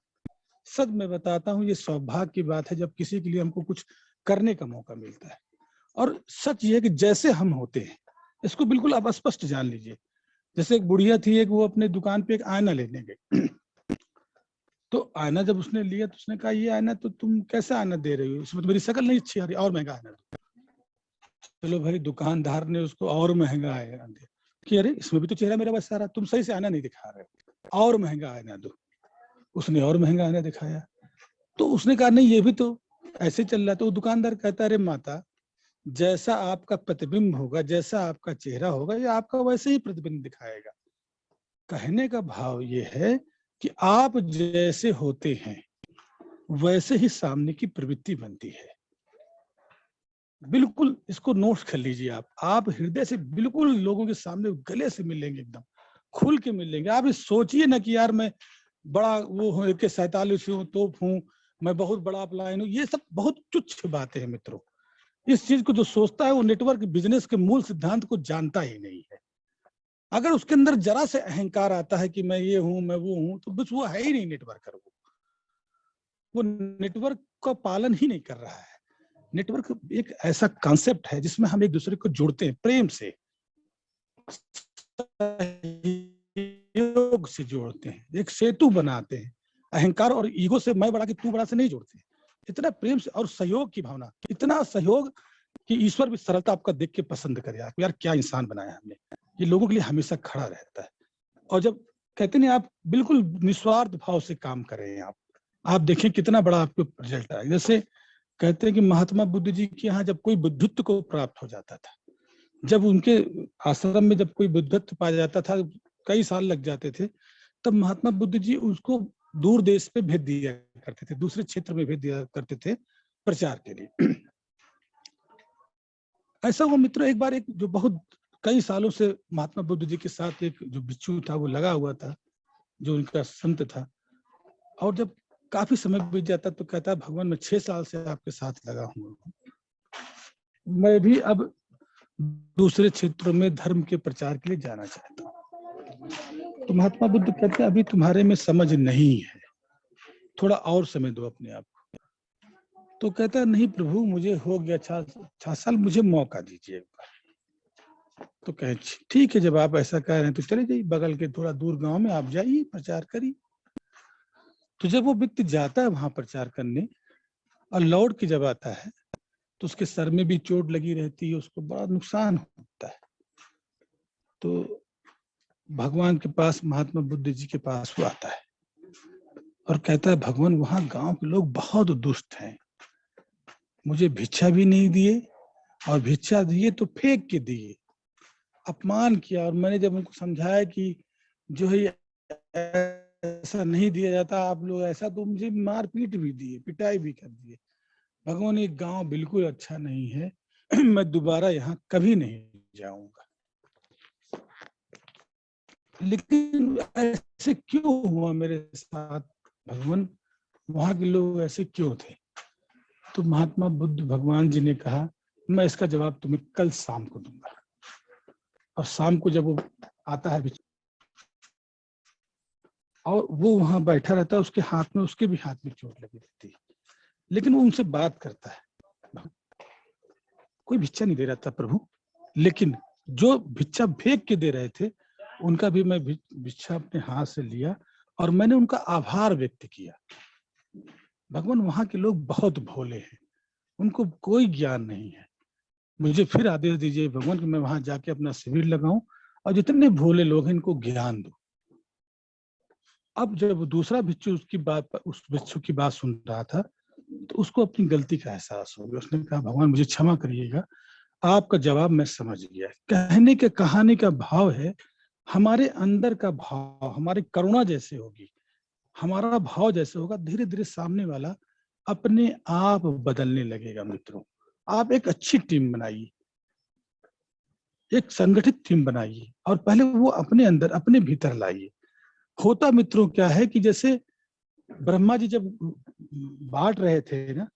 सच में बताता हूँ, ये सौभाग्य की बात है जब किसी के लिए हमको कुछ करने का मौका मिलता है। और सच ये है कि जैसे हम होते हैं, इसको बिल्कुल आप स्पष्ट जान लीजिए। जैसे एक बुढ़िया थी, एक वो अपने दुकान पे एक आईना लेने गई तो आईना जब उसने लिया तो उसने कहा ये आईना तो तुम कैसा आईना दे रही हो, इसमें तो मेरी शक्ल नहीं अच्छी आ रही, और महंगा आईना दो। चलो भाई, दुकानदार ने उसको और महंगा आईना दिया कि अरे इसमें भी तो चेहरा मेरा बस सारा, तुम सही से आईना नहीं दिखा रहे हो, और महंगा आईना दो। उसने और महंगा आईना दिखाया तो उसने कहा नहीं ये भी तो ऐसे चल रहा। तो वो दुकानदार कहता अरे माता, जैसा आपका प्रतिबिंब होगा, जैसा आपका चेहरा होगा, ये आपका वैसे ही प्रतिबिंब दिखाएगा। कहने का भाव ये है कि आप जैसे होते हैं वैसे ही सामने की प्रवृत्ति बनती है। बिल्कुल इसको नोट कर लीजिए आप हृदय से बिल्कुल लोगों के सामने गले से मिलेंगे, एकदम खुल के मिलेंगे। आप ये सोचिए ना कि यार मैं बड़ा वो हूँ, AK-47 हूँ, तोप हूँ, मैं बहुत बड़ा अपलाइन हूँ। ये सब बहुत तुच्छ बातें हैं मित्रों। इस चीज को जो सोचता है वो नेटवर्क बिजनेस के मूल सिद्धांत को जानता ही नहीं है। अगर उसके अंदर जरा से अहंकार आता है कि मैं ये हूँ, मैं वो हूँ, तो बस वो है ही नहीं नेटवर्कर। वो नेटवर्क का पालन ही नहीं कर रहा है। नेटवर्क एक ऐसा कॉन्सेप्ट है जिसमें हम एक दूसरे को जोड़ते हैं, प्रेम से, सहयोग से जोड़ते हैं, एक सेतु बनाते हैं। अहंकार और ईगो से, मैं बड़ा कि तू बड़ा से नहीं जोड़ते। इतना प्रेम से और सहयोग की भावना, इतना सहयोग कि ईश्वर भी सरलता आपका देख के पसंद करे, आपको यार क्या इंसान बनाया हमने। ये लोगों के लिए हमेशा खड़ा रहता है। और जब कहते नहीं, आप बिल्कुल निस्वार्थ भाव से काम करें, आप देखें कितना बड़ा आपको रिजल्ट आए। जैसे कहते हैं कि महात्मा बुद्ध जी के यहाँ जब कोई बुद्धत्व को प्राप्त हो जाता था, जब उनके आश्रम में जब कोई बुद्धत्व पाया जाता था, कई साल लग जाते थे, तब महात्मा बुद्ध जी उसको दूर देश पे भेज दिया करते थे, दूसरे क्षेत्र में भेज दिया करते थे प्रचार के लिए। ऐसा वो मित्र, एक बार एक जो बहुत कई सालों से महात्मा बुद्ध जी के साथ एक जो बिच्छू था वो लगा हुआ था, जो उनका संत था, और जब काफी समय बीत जाता तो कहता, भगवान मैं 6 साल से आपके साथ लगा हूँ, मैं भी अब दूसरे क्षेत्रों में धर्म के प्रचार के लिए जाना चाहता हूँ। तो महात्मा बुद्ध कहते हैं अभी तुम्हारे में समझ नहीं है, थोड़ा और समय दो अपने आप को। तो कहता है नहीं प्रभु, मुझे हो गया 6 साल, मुझे मौका दीजिए एक बार। तो कहे ठीक है, जब आप ऐसा कह रहे हैं तो चले जाइए, बगल के थोड़ा दूर गांव में आप जाइए, प्रचार करिए। तो जब वो व्यक्ति जाता है वहां प्रचार करने और लौट के जब आता है तो उसके सर में भी चोट लगी रहती है, उसको बड़ा नुकसान होता है। तो भगवान के पास, महात्मा बुद्ध जी के पास वो आता है और कहता है भगवान वहां गांव के लोग बहुत दुष्ट हैं, मुझे भिक्षा भी नहीं दिए, और भिक्षा दिए तो फेंक के दिए, अपमान किया। और मैंने जब उनको समझाया कि जो है ऐसा नहीं दिया जाता, आप लोग ऐसा, तो मुझे मारपीट भी दिए, पिटाई भी कर दिए। भगवान ये गांव बिल्कुल अच्छा नहीं है, मैं दोबारा यहाँ कभी नहीं जाऊंगा। लेकिन ऐसे क्यों हुआ मेरे साथ भगवान, वहां के लोग ऐसे क्यों थे? तो महात्मा बुद्ध भगवान जी ने कहा मैं इसका जवाब तुम्हें कल शाम को दूंगा। और शाम को जब वो आता है और वो वहां बैठा रहता है, उसके हाथ में, उसके भी हाथ में चोट लगी रहती है, लेकिन वो उनसे बात करता है। कोई भिक्षा नहीं दे रहा था प्रभु, लेकिन जो भिक्षा फेंक के दे रहे थे उनका भी मैं भिक्षा अपने हाथ से लिया और मैंने उनका आभार व्यक्त किया। भगवान वहां के लोग बहुत भोले हैं, उनको कोई ज्ञान नहीं है। मुझे फिर आदेश दीजिए भगवान कि मैं वहां जाके अपना शिविर लगाऊं और जितने भोले लोग हैं इनको ज्ञान दूं। अब जब दूसरा भिक्षु उसकी बात, उस भिक्षु की बात सुन रहा था, तो उसको अपनी गलती का एहसास हो गया। उसने कहा भगवान मुझे क्षमा करिएगा, आपका जवाब मैं समझ गया। कहने के कहानी का भाव है, हमारे अंदर का भाव हमारी करुणा जैसे होगी, हमारा भाव जैसे होगा, धीरे धीरे सामने वाला अपने आप बदलने लगेगा। मित्रों, आप एक अच्छी टीम बनाइए, एक संगठित टीम बनाइए और पहले वो अपने अंदर, अपने भीतर लाइए। होता मित्रों क्या है कि जैसे ब्रह्मा जी जब बांट रहे थे ना,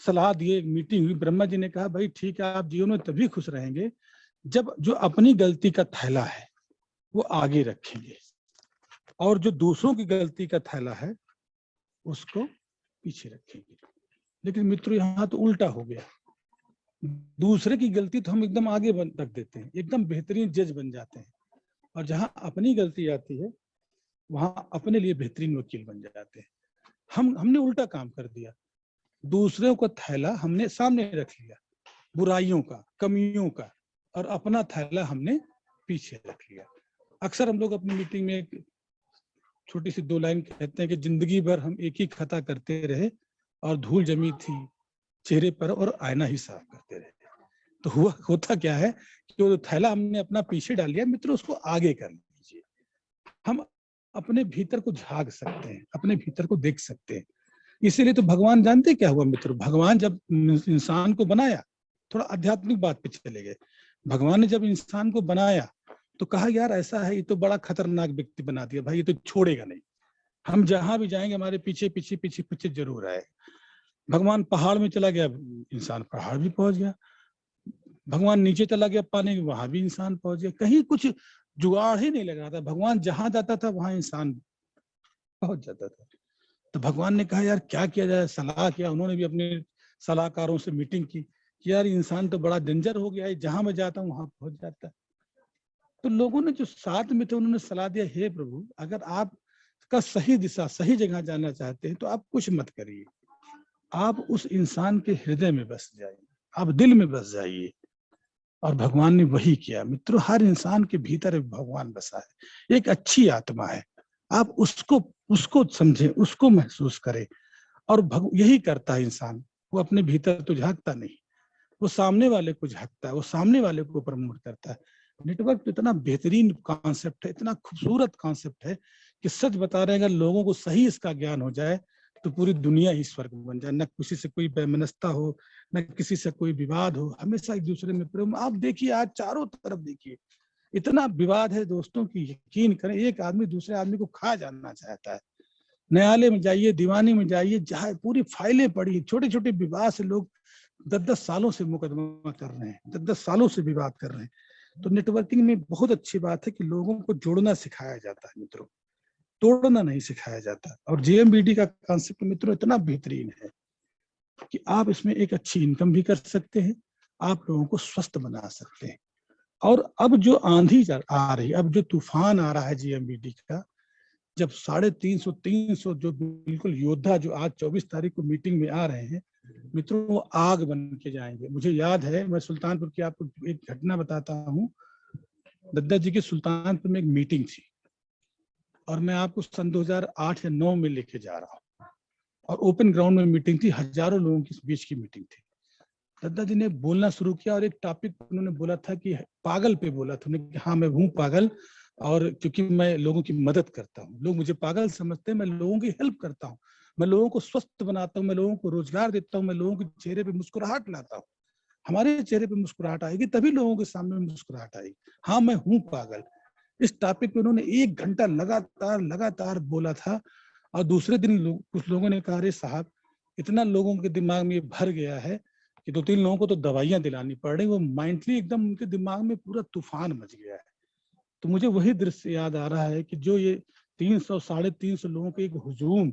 सलाह दिए, मीटिंग हुई, ब्रह्मा जी ने कहा भाई ठीक है, आप जीवन में तभी खुश रहेंगे जब जो अपनी गलती का थैला है वो आगे रखेंगे और जो दूसरों की गलती का थैला है उसको पीछे रखेंगे। लेकिन मित्रों यहाँ तो उल्टा हो गया, दूसरे की गलती तो हम एकदम आगे रख देते हैं, एकदम बेहतरीन जज बन जाते हैं, और जहां अपनी गलती आती है वहां अपने लिए बेहतरीन वकील बन जाते हैं। हमने उल्टा काम कर दिया, दूसरों का थैला हमने सामने रख लिया, बुराइयों का, कमियों का, और अपना थैला हमने पीछे रख लिया। अक्सर हम लोग अपनी मीटिंग में एक छोटी सी 2 लाइन कहते हैं कि जिंदगी भर हम एक ही खता करते रहे और धूल जमी थी चेहरे पर और आईना ही साफ करते रहे। तो होता क्या है कि वो थैला हमने अपना पीछे डाल लिया। मित्रों, उसको आगे कर लीजिए। हम अपने भीतर को झांक सकते हैं, अपने भीतर को देख सकते हैं। इसीलिए तो भगवान जानते क्या हुआ मित्रों, भगवान जब इंसान को बनाया, थोड़ा आध्यात्मिक बात पे चले गए, भगवान ने जब इंसान को बनाया तो कहा यार ऐसा है, ये तो बड़ा खतरनाक व्यक्ति बना दिया भाई, ये तो छोड़ेगा नहीं, हम जहां भी जाएंगे हमारे पीछे पीछे पीछे पीछे जरूर आएगा। भगवान पहाड़ में चला गया, इंसान पहाड़ भी पहुंच गया, भगवान नीचे चला गया पानी, वहां भी इंसान पहुंच गया, कहीं कुछ जुगाड़ ही नहीं लग रहा था, भगवान जहां जाता था वहां इंसान पहुंच जाता था। तो भगवान ने कहा यार क्या किया जाए, सलाह किया, उन्होंने भी अपने सलाहकारों से मीटिंग की कि यार इंसान तो बड़ा डेंजर हो गया है, जहां मैं जाता हूँ वहां पहुंच जाता है। तो लोगों ने जो साथ में थे उन्होंने सलाह दिया, हे प्रभु अगर आप का सही दिशा सही जगह जाना चाहते हैं तो आप कुछ मत करिए, आप उस इंसान के हृदय में बस जाइए, आप दिल में बस जाइए। और भगवान ने वही किया मित्रों, हर इंसान के भीतर एक भगवान बसा है, एक अच्छी आत्मा है, आप उसको उसको समझें, उसको महसूस करें। और यही करता है इंसान, वो अपने भीतर तो झांकता नहीं, वो सामने वाले को झांकता है, वो सामने वाले को प्रमोट करता है। नेटवर्क तो इतना बेहतरीन कॉन्सेप्ट है, इतना खूबसूरत कॉन्सेप्ट है कि सच बता रहे हैं, अगर लोगों को सही इसका ज्ञान हो जाए तो पूरी दुनिया ही स्वर्ग बन जाए, न किसी से कोई वैमनस्यता हो, न किसी से कोई विवाद हो, हमेशा एक दूसरे में प्रेम। आप देखिए आज चारों तरफ देखिए इतना विवाद है दोस्तों की यकीन करें, एक आदमी दूसरे आदमी को खा जानना चाहता है। न्यायालय में जाइए, दीवानी में जाइए, जहाँ पूरी फाइलें पड़ी, छोटे छोटे विवाद से लोग 10-10 सालों से मुकदमा कर रहे हैं, 10-10 सालों से विवाद कर रहे हैं। तो नेटवर्किंग में बहुत अच्छी बात है कि लोगों को जोड़ना सिखाया जाता है मित्रों, तोड़ना नहीं सिखाया जाता। और जेएमबीडी का कॉन्सेप्ट मित्रों इतना बेहतरीन है कि आप इसमें एक अच्छी इनकम भी कर सकते हैं, आप लोगों को स्वस्थ बना सकते हैं। और अब जो आंधी आ रही, अब जो तूफान आ रहा है जेएमबीडी का, जब 350 जो बिल्कुल योद्धा जो आज 24 तारीख को मीटिंग में आ रहे हैं मित्रों, वो आग बन के जाएंगे। मुझे याद है, मैं सुल्तानपुर की आपको एक घटना बताता हूँ, दद्दा जी की सुल्तानपुर में एक मीटिंग थी और मैं आपको सन 2008 या 9 में लेके जा रहा हूँ, और ओपन ग्राउंड में मीटिंग थी, हजारों लोगों के बीच की मीटिंग थी। दद्दा जी ने बोलना शुरू किया और एक टॉपिक उन्होंने बोला था कि पागल पे बोला था उन्होंने कि हाँ मैं हूँ पागल, और क्योंकि मैं लोगों की मदद करता हूँ, लोग मुझे पागल समझते हैं, मैं लोगों की हेल्प करता हूँ, मैं लोगों को स्वस्थ बनाता हूँ, मैं लोगों को रोजगार देता हूँ, मैं लोगों के चेहरे पे मुस्कुराहट लाता हूँ। हमारे चेहरे पे मुस्कुराहट आएगी तभी लोगों के सामने मुस्कुराहट आएगी। हाँ मैं हूँ पागल, इस टॉपिक पे उन्होंने 1 घंटा लगातार बोला था। और दूसरे दिन कुछ लोगों ने कहा, अरे साहब इतना लोगों के दिमाग में भर गया है कि 2-3 लोगों को तो दवाइयां दिलानी पड़ रही, वो माइंडली एकदम उनके दिमाग में पूरा तूफान मच गया है। तो मुझे वही दृश्य याद आ रहा है कि जो ये 300-350 लोगों के एक हुजूम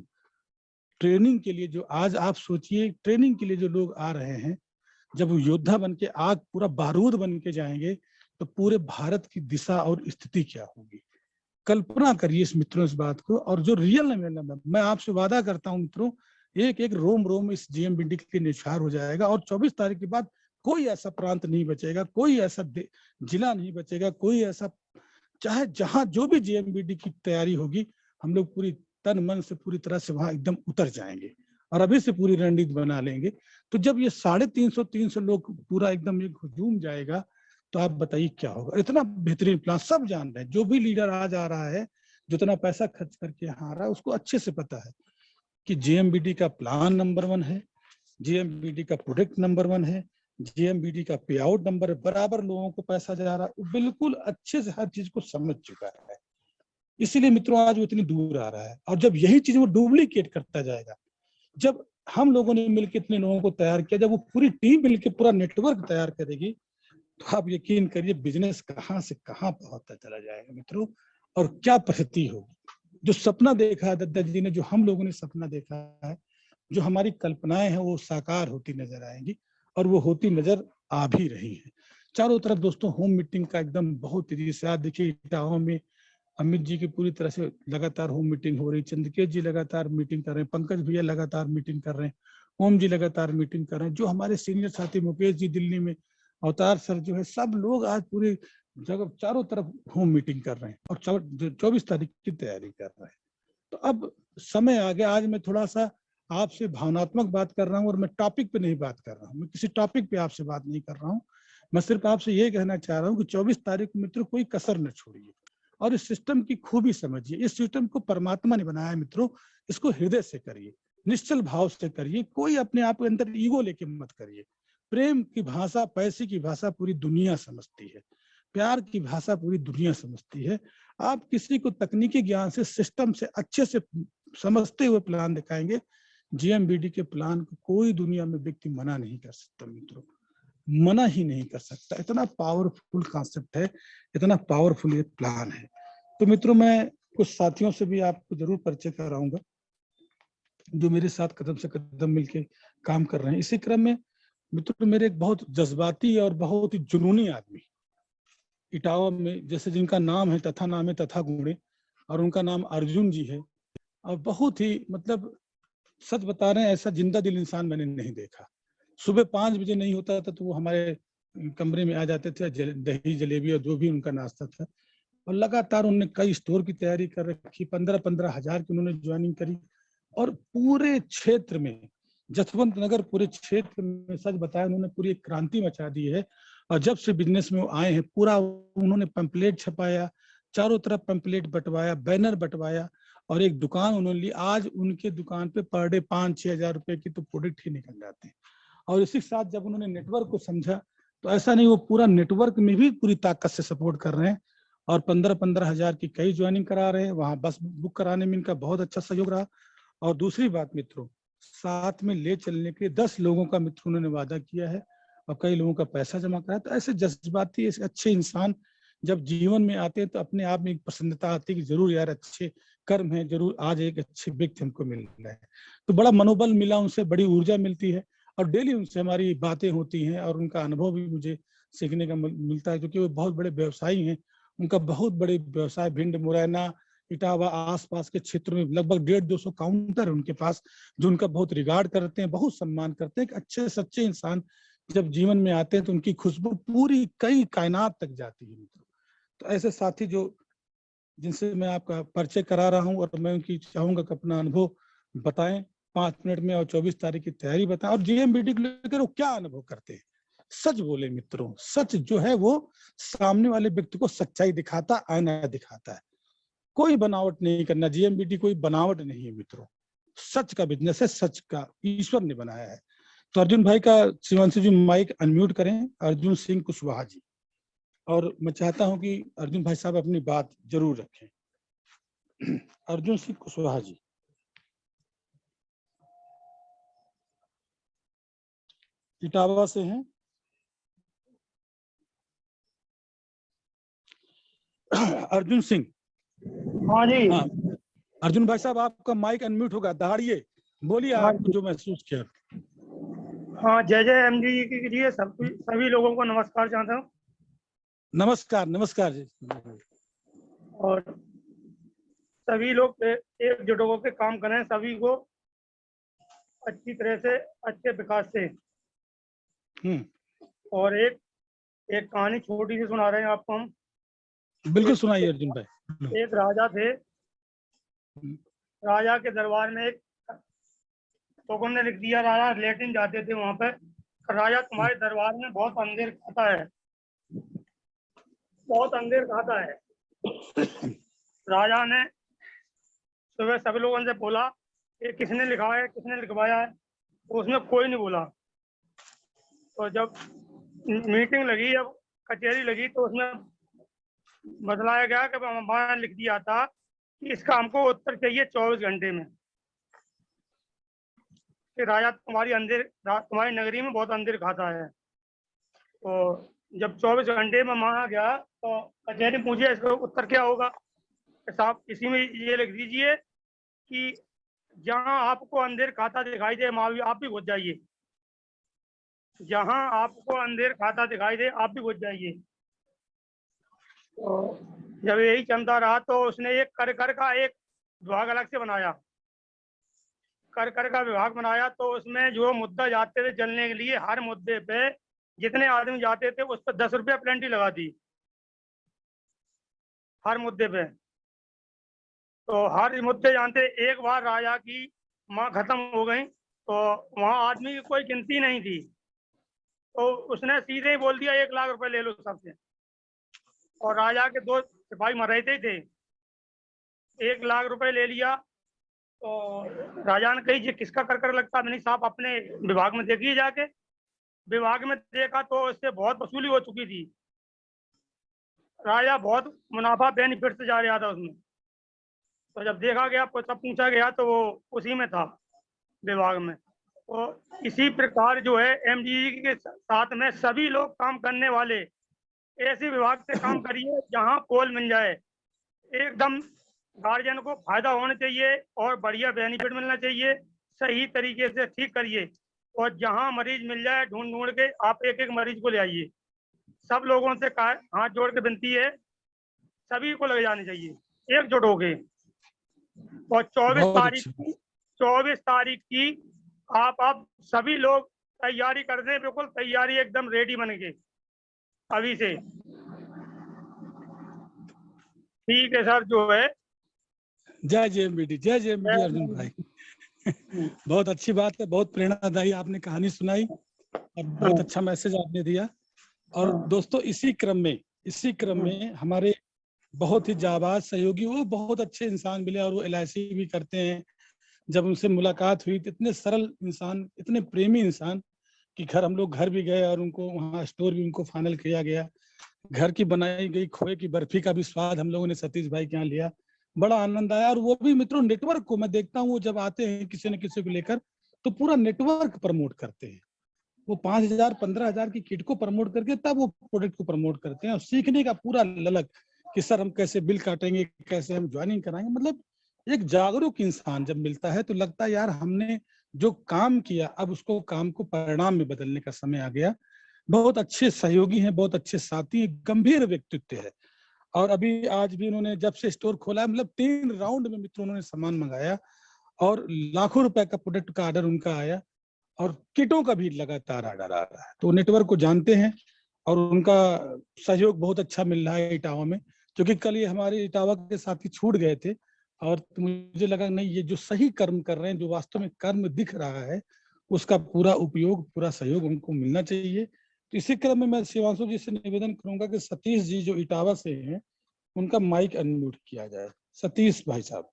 ट्रेनिंग के लिए, जो आज आप सोचिए ट्रेनिंग के लिए जो लोग आ रहे हैं, जब वो योद्धा बन के आग पूरा बारूद बन के जाएंगे तो पूरे भारत की दिशा और स्थिति क्या होगी, कल्पना करिए इस मित्रों इस बात को। और जो रियल में मैं आपसे वादा करता हूं मित्रों, एक एक रोम रोम इस जेएमबीडी के लिए निछार हो जाएगा, और 24 तारीख के बाद कोई ऐसा प्रांत नहीं बचेगा, कोई ऐसा जिला नहीं बचेगा, कोई ऐसा, चाहे जहां जो भी जेएमबीडी की तैयारी होगी, हम लोग पूरी तन मन से पूरी तरह से वहां एकदम उतर जाएंगे और अभी से पूरी रणनीति बना लेंगे। तो जब ये 350 लोग पूरा एकदम एक हुजूम जाएगा तो आप बताइए क्या होगा। इतना बेहतरीन प्लान, सब जान रहे हैं, जो भी लीडर आज आ रहा है, जितना पैसा खर्च करके यहाँ आ रहा है, उसको अच्छे से पता है कि जेएमबीडी का प्लान नंबर 1 है, जेएमबीडी का प्रोडक्ट नंबर 1 है, जेएमबीडी का पे आउट नंबर है, बराबर लोगों को पैसा जा रहा है, बिल्कुल अच्छे से हर चीज को समझ चुका है। इसीलिए मित्रों आज वो इतनी दूर आ रहा है। और जब यही चीज वो डुप्लीकेट करता जाएगा, जब हम लोगों ने मिलकर इतने लोगों को तैयार किया, जब वो पूरी टीम मिलकर पूरा नेटवर्क तैयार करेगी, तो आप यकीन करिए बिजनेस कहां से कहां पहुंचता चला जाएगा मित्रों, और क्या परिस्थिति होगी। जो सपना देखा है दद्दा जी ने, जो हम लोगों ने सपना देखा है, जो हमारी कल्पनाएं हैं, वो साकार होती नजर आएंगी, और वो होती नजर आ भी रही है। चारों तरफ दोस्तों होम मीटिंग का एकदम बहुत तेजी से, आज देखिए इटावा में अमित जी की पूरी तरह से लगातार होम मीटिंग हो रही, चंद्रकेश जी लगातार मीटिंग कर रहे हैं, पंकज भैया लगातार मीटिंग कर रहे हैं, ओम जी लगातार मीटिंग कर रहे हैं, जो हमारे सीनियर साथी मुकेश जी दिल्ली में, अवतार सर जो है, सब लोग आज पूरी जगह चारों तरफ होम मीटिंग कर रहे हैं और 24 तारीख की तैयारी कर रहे हैं। तो अब समय आ गया, आज मैं थोड़ा सा आपसे भावनात्मक बात कर रहा हूँ और मैं टॉपिक पे नहीं बात कर रहा हूँ, मैं किसी टॉपिक पे आपसे बात नहीं कर रहा हूँ, मैं सिर्फ आपसे ये कहना चाह रहा हूँ कि 24 तारीख को मित्रों कोई कसर न छोड़िए और इस सिस्टम की खूबी समझिए। इस सिस्टम को परमात्मा ने बनाया है मित्रों, इसको हृदय से करिए, निश्चल भाव से करिए, कोई अपने आप के अंदर ईगो लेके मत करिए। प्रेम की भाषा, पैसे की भाषा पूरी दुनिया समझती है, प्यार की भाषा पूरी दुनिया समझती है। आप किसी को तकनीकी ज्ञान से, सिस्टम से अच्छे से समझते हुए प्लान दिखाएंगे, जीएमबीडी के प्लान को कोई दुनिया में व्यक्ति मना नहीं कर सकता मित्रों, मना ही नहीं कर सकता। इतना पावरफुल कॉन्सेप्ट है, इतना पावरफुल ये प्लान है। तो मित्रों, मैं कुछ साथियों से भी आपको जरूर परिचय कराऊंगा जो मेरे साथ कदम से कदम मिलके काम कर रहे हैं। इसी क्रम में मित्रों, मेरे एक बहुत जज्बाती और बहुत ही जुनूनी आदमी इटावा में, जैसे जिनका नाम है तथा नामे तथा गुणे, और उनका नाम अर्जुन जी है। और बहुत ही मतलब सच बता रहे हैं, ऐसा जिंदा दिल इंसान मैंने नहीं देखा। सुबह 5 बजे नहीं होता था तो वो हमारे कमरे में आ जाते थे, दही जलेबी और जो भी उनका नाश्ता था, और लगातार उन्होंने कई स्टोर की तैयारी कर रखी। 15-15 हजार की उन्होंने ज्वाइनिंग करी, और पूरे क्षेत्र में, जसवंत नगर पूरे क्षेत्र में सच बताया उन्होंने पूरी एक क्रांति मचा दी है। और जब से बिजनेस में वो आए हैं, पूरा उन्होंने पंपलेट छपाया, चारों तरफ पंपलेट बंटवाया, बैनर बंटवाया, और एक दुकान उन्होंने ली। आज उनके दुकान पे पर डे 5-6 हजार रुपए की तो प्रोडक्ट ही निकल जाते हैं। और इसी के साथ जब उन्होंने नेटवर्क को समझा, तो ऐसा नहीं, वो पूरा नेटवर्क में भी पूरी ताकत से सपोर्ट कर रहे हैं, और 15-15 हजार की कई ज्वाइनिंग करा रहे हैं। वहां बस बुक कराने में इनका बहुत अच्छा सहयोग रहा। और दूसरी बात मित्रों, साथ में ले चलने के 10 लोगों का मित्रों उन्होंने वादा किया है, और कई लोगों का पैसा जमा करा। तो ऐसे जज्बाती, ऐसे अच्छे इंसान जब जीवन में आते हैं तो अपने आप में एक प्रसन्नता आती है कि जरूर यार अच्छे कर्म है, जरूर आज एक अच्छे व्यक्ति हमको मिल रहा है। तो बड़ा मनोबल मिला उनसे, बड़ी ऊर्जा मिलती है, और डेली उनसे हमारी बातें होती हैं, और उनका अनुभव भी मुझे सीखने का मिलता है, क्योंकि वो बहुत बड़े व्यवसायी हैं। उनका बहुत बड़े व्यवसाय, भिंड, मुरैना, इटावा आसपास के क्षेत्र में लगभग 150-200 काउंटर है उनके पास, जो उनका बहुत रिगार्ड करते हैं, बहुत सम्मान करते हैं। एक अच्छे सच्चे इंसान जब जीवन में आते हैं तो उनकी खुशबू पूरी कई कायनात तक जाती है मित्रों। तो ऐसे साथी जो जिनसे मैं आपका परिचय करा रहा हूं, और मैं उनकी चाहूंगा कि अपना अनुभव बताएं 5 मिनट में, और 24 तारीख की तैयारी बताएं, और जीएमबीडी को लेकर वो क्या अनुभव करते हैं। सच बोले मित्रों, सच जो है वो सामने वाले व्यक्ति को सच्चाई दिखाता, आईना दिखाता है। कोई बनावट नहीं करना, जीएमबीडी कोई बनावट नहीं है मित्रों, सच का बिजनेस है, सच का ईश्वर ने बनाया है। तो अर्जुन भाई का, शिवांशु जी माइक अनम्यूट करें, अर्जुन सिंह कुशवाहा जी। और मैं चाहता हूं कि अर्जुन भाई साहब अपनी बात जरूर रखें। अर्जुन सिंह कुशवाहा जी, इटावा से हैं। अर्जुन सिंह। हाँ जी। हाँ, अर्जुन भाई साहब आपका माइक अनम्यूट होगा, दहाड़िए, बोलिए हाँ आप जो महसूस किया। हाँ, जय जय एमजी के लिए सभी लोगों को नमस्कार चाहता हूँ। नमस्कार, नमस्कार जी। और सभी लोग एकजुट होकर काम करें, सभी को अच्छी तरह से, अच्छे विकास से। और एक कहानी छोटी सी सुना रहे हैं आपको हम। बिल्कुल सुनाइए अर्जुन भाई। एक राजा थे, राजा के दरबार में एक हुक्म ने लिख दिया, राजा लेटिन जाते थे वहां पर, राजा तुम्हारे दरबार में बहुत अंधेर खाता है, बहुत अंधेर खाता है। राजा ने सुबह सभी लोगों से बोला कि किसने लिखा है, किसने लिखवाया है, तो उसमें कोई नहीं बोला। तो जब मीटिंग लगी, जब कचहरी लगी, तो उसमें बतलाया गया कि वहां लिख दिया था कि इसका हमको उत्तर चाहिए 24 घंटे में, कि राजा तुम्हारी नगरी में बहुत अंधेर खाता है। तो जब 24 घंटे में मांगा गया तो कचहरी पूछे इसका उत्तर क्या होगा। साहब इसी में ये लिख दीजिए कि जहां आपको अंधेर खाता दिखाई दे वहां आप भी घुस जाइए, जहां आपको अंधेर खाता दिखाई दे आप भी घुस जाइए। तो जब यही चलता रहा तो उसने एक कर का एक विभाग अलग से बनाया, कर का विभाग बनाया। तो उसमें जो मुद्दा जाते थे जलने के लिए, हर मुद्दे पे जितने आदमी जाते थे उस पर 10 रुपया पेनल्टी लगा दी, हर मुद्दे पे। तो हर मुद्दे जानते, एक बार राजा की माँ खत्म हो गई तो वहां आदमी की कोई गिनती नहीं थी, तो उसने सीधे ही बोल दिया 1 लाख रुपए ले लो सबसे। और राजा के 2 सिपाही मर रहे थे, 1 लाख रुपए ले लिया। तो राजा ने कही, ये किसका कर लगता? मैंने साहब अपने विभाग में देखिए जाके। विभाग में देखा तो इससे बहुत वसूली हो चुकी थी। राजा बहुत मुनाफा बेनिफिट से जा रहा था उसमें। तो जब देखा गया, तब पूछा गया तो वो उसी में था, विभाग में। तो इसी प्रकार जो है एमजीई के साथ में सभी लोग काम करने वाले ऐसे विभाग से काम करिए जहां पोल मिल जाए। एकदम गार्जियन को फायदा होना चाहिए और बढ़िया बेनिफिट मिलना चाहिए। सही तरीके से ठीक करिए और जहां मरीज मिल जाए ढूंढ ढूंढ के आप एक एक मरीज को ले आइए। सब लोगों से हाथ जोड़ के विनती है, सभी को लग जानी चाहिए एकजुट होके। और 24 बहुत तारीख अच्छी की 24 तारीख की आप सभी लोग तैयारी कर दें, बिल्कुल तैयारी एकदम रेडी बन के अभी से। ठीक है सर, जो है जय जेएमबीडी, जय जेएमबीडी अर्जुन भाई। बहुत अच्छी बात है, बहुत प्रेरणादायी आपने कहानी सुनाई और बहुत अच्छा मैसेज आपने दिया। और दोस्तों इसी क्रम में हमारे बहुत ही जाबाज सहयोगी, वो बहुत अच्छे इंसान मिले और वो LIC भी करते हैं। जब उनसे मुलाकात हुई तो इतने सरल इंसान, इतने प्रेमी इंसान कि हम लोग घर भी गए और उनको वहाँ स्टोर भी उनको फाइनल किया गया। घर की बनाई गई खोए की बर्फी का भी स्वाद हम लोगों ने सतीश भाई के यहाँ लिया, बड़ा आनंद आया। और वो भी मित्रों नेटवर्क को मैं देखता हूँ, वो जब आते हैं किसी न किसी को लेकर तो पूरा नेटवर्क प्रमोट करते हैं। वो 5,000 15,000 की किट को प्रमोट करके तब वो प्रोडक्ट को प्रमोट करते हैं। और सीखने का पूरा ललक कि सर हम कैसे बिल काटेंगे, कैसे हम ज्वाइनिंग कराएंगे। मतलब एक जागरूक इंसान जब मिलता है तो लगता है यार हमने जो काम किया अब उसको काम को परिणाम में बदलने का समय आ गया। बहुत अच्छे सहयोगी हैं, बहुत अच्छे साथी हैं, गंभीर व्यक्तित्व है। और अभी आज भी उन्होंने जब से स्टोर खोला है, मतलब 3 राउंड में मित्रों उन्होंने सामान मंगाया और लाखों रुपए का प्रोडक्ट का ऑर्डर उनका आया और किटों का भी लगातार ऑर्डर आ रहा है। तो नेटवर्क को जानते हैं और उनका सहयोग बहुत अच्छा मिल रहा है इटावा में। क्योंकि कल ये हमारे इटावा के साथी छूट गए थे और मुझे लगा नहीं, ये जो सही कर्म कर रहे हैं, जो वास्तव में कर्म दिख रहा है, उसका पूरा उपयोग, पूरा सहयोग उनको मिलना चाहिए। तो इसी क्रम में मैं शिवांशु जी से निवेदन करूंगा कि सतीश जी जो इटावा से हैं उनका माइक अनम्यूट किया जाए। सतीश भाई साहब।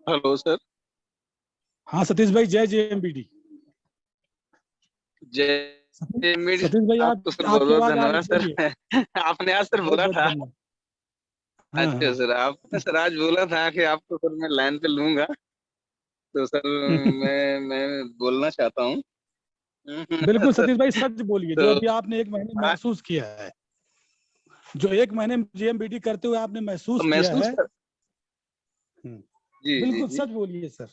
Hello sir. हाँ सतीश भाई, जय जेएमबीडी। जय सतीश भाई आपको सर बहुत आपकी बहुत आवाज आ धन्यवाद रही है। सर। आपने आज सर बहुत बोला बहुत था। धन्यवाद। हाँ अच्छा हाँ। सर, आपने सर आज बोला था कि आपको सर मैं लाइन पे लूंगा। तो सर मैं बोलना चाहता हूँ। बिल्कुल सतीश भाई, सच बोलिए। जो तो अभी आपने 1 महीने आज महसूस किया है, जो 1 महीने जेएमबीडी करते हुए आपने तो महसूस किया महसूस है, कर जी जी बिल्कुल जी सच बोलिए सर।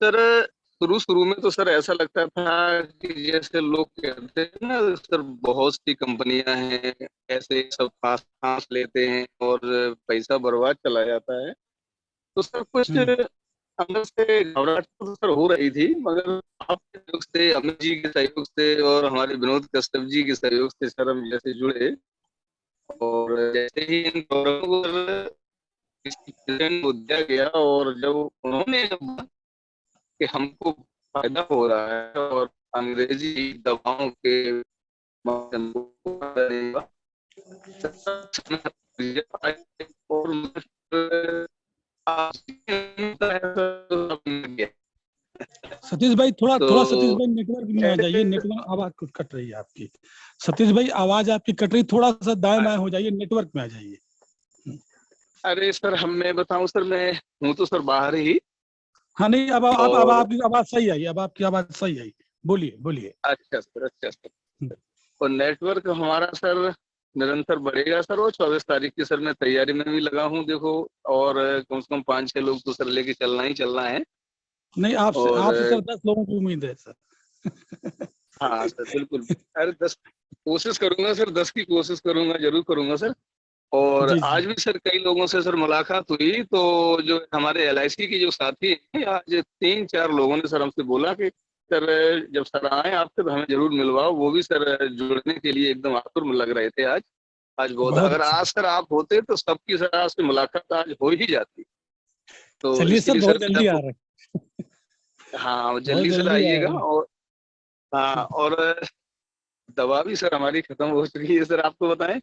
सर। शुरू शुरू में तो सर ऐसा लगता था कि जैसे लोग कहते हैं ना सर, बहुत सी कंपनियां हैं, ऐसे सब फांस फांस लेते हैं और पैसा बर्बाद चला जाता है। तो सर कुछ हम्म। अंदर से घबराहट तो सर हो रही थी, मगर आपके सहयोग से, अमित जी के सहयोग से और हमारे विनोद कश्यप जी के सहयोग से सर हम जैसे जुड़े और जैसे ही इन प्रोग्रामों को सर किसी प्रेजेंट को दिया गया और जब उन्होंने जब कि हमको फायदा हो रहा है और अंग्रेजी दवाओं के माध्यम और सतीश भाई थोड़ा तो थोड़ा सतीश भाई नेटवर्क में आ जाइए। नेटवर्क आवाज कुछ कट रही है आपकी। सतीश भाई आवाज आपकी कट रही, थोड़ा सा दाएं बाएं हो जाइए, नेटवर्क में आ जाइए। अरे सर, हम मैं बताऊं सर, मैं हूँ तो सर बाहर ही। हाँ नहीं, अब और आपकी आवाज सही आई, अब आपकी आवाज सही आई। बोलिए बोलिए। अच्छा सर, अच्छा सर। और नेटवर्क हमारा सर निरंतर बढ़ेगा सर। और 24 तारीख की सर मैं तैयारी में भी लगा हूँ देखो। और कम से कम 5-6 लोग तो सर लेके चलना ही चलना है। नहीं, आपसे और आपसे सर 10 लोगों की उम्मीद है सर। हाँ सर, बिल्कुल। अरे 10 कोशिश करूंगा सर, 10 की कोशिश करूंगा, जरूर करूंगा सर। और जी जी। आज भी सर कई लोगों से सर मुलाकात हुई, तो जो हमारे LIC की जो साथी हैं, आज 3-4 लोगों ने सर हमसे बोला कि सर जब सर आए आपसे तो हमें जरूर मिलवाओ। वो भी सर जुड़ने के लिए एकदम आतुर में लग रहे थे। आज आज बहुत, बहुत अगर अच्छी आज बात। सर आप होते तो सबकी सर आज से मुलाकात आज हो ही जाती। तो चलिए इसके सर, लिए बहुत सर मैं जल्दी आ आपको, रहे हैं। हाँ बहुत जल्दी सर जल्दी आ आइएगा। रहे हैं। और हाँ, और दवा भी सर हमारी खत्म हो चुकी है सर, आपको बताएं।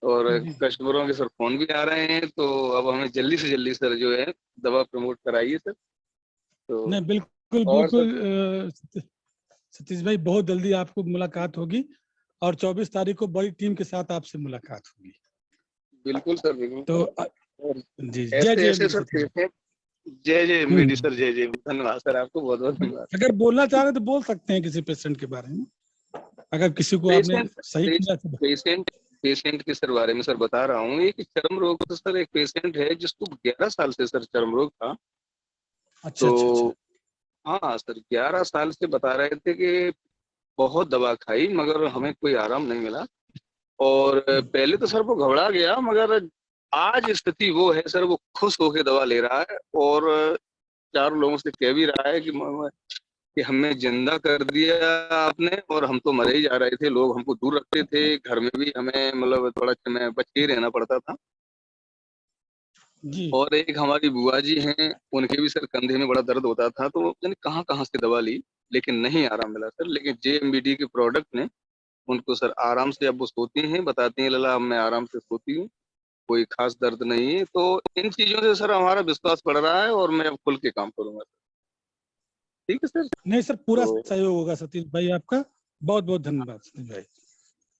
और जी। कस्टमरों के सर फोन भी आ रहे हैं, तो अब हमें जल्दी से जल्दी सर जो है दवा प्रमोट कराइए सर। तो नहीं, बिल्कुल और सर बिल्कुल सतीश भाई, बहुत जल्दी आपको मुलाकात होगी और 24 तारीख को बड़ी टीम के साथ आपसे मुलाकात होगी। बिल्कुल सर, बिल्कुल तो सर। और जी, जय ऐसे जय ऐसे एमबीडी सर सतीश भाई। पेशेंट, जय जय एमबीडी सर, जय जय, धन्यवाद सर, आपको बहुत बहुत धन्यवाद। अगर बोलना चाह रहे तो बोल सकते हैं किसी पेशेंट के बारे में, अगर किसी को आपने पेशेंट सही किया तो। पेशेंट पेशेंट के सर बारे में सर बता रहा हूँ। एक चर्म रोग से सर एक पेशेंट है जिसको 11 साल से सर चर्म रोग था। अच्छा अच्छा अच्छा। तो हाँ सर, 11 साल से बता रहे थे कि बहुत दवा खाई मगर हमें कोई आराम नहीं मिला। और पहले तो सर वो घबरा गया, मगर आज स्थिति वो है सर, वो खुश होकर दवा ले रहा है और 4 लोगों से कह भी रहा है कि हमें जिंदा कर दिया आपने, और हम तो मरे ही जा रहे थे, लोग हमको दूर रखते थे, घर में भी हमें मतलब थोड़ा समय बच के ही रहना पड़ता था। जी। और एक हमारी बुआ जी हैं, उनके भी सर कंधे में बड़ा दर्द होता था, तो जाने कहाँ कहाँ से दवा ली लेकिन नहीं आराम मिला सर। लेकिन जेएमबीडी के प्रोडक्ट ने उनको सर आराम से, अब वो सोती हैं, बताती हैं लला अब मैं आराम से सोती हूँ, कोई खास दर्द नहीं है। तो इन चीजों से सर हमारा विश्वास बढ़ रहा है और मैं अब खुल के काम करूंगा सर। ठीक है सर। नहीं सर, पूरा तो सहयोग होगा सतीश भाई आपका। बहुत बहुत धन्यवाद सतीश भाई।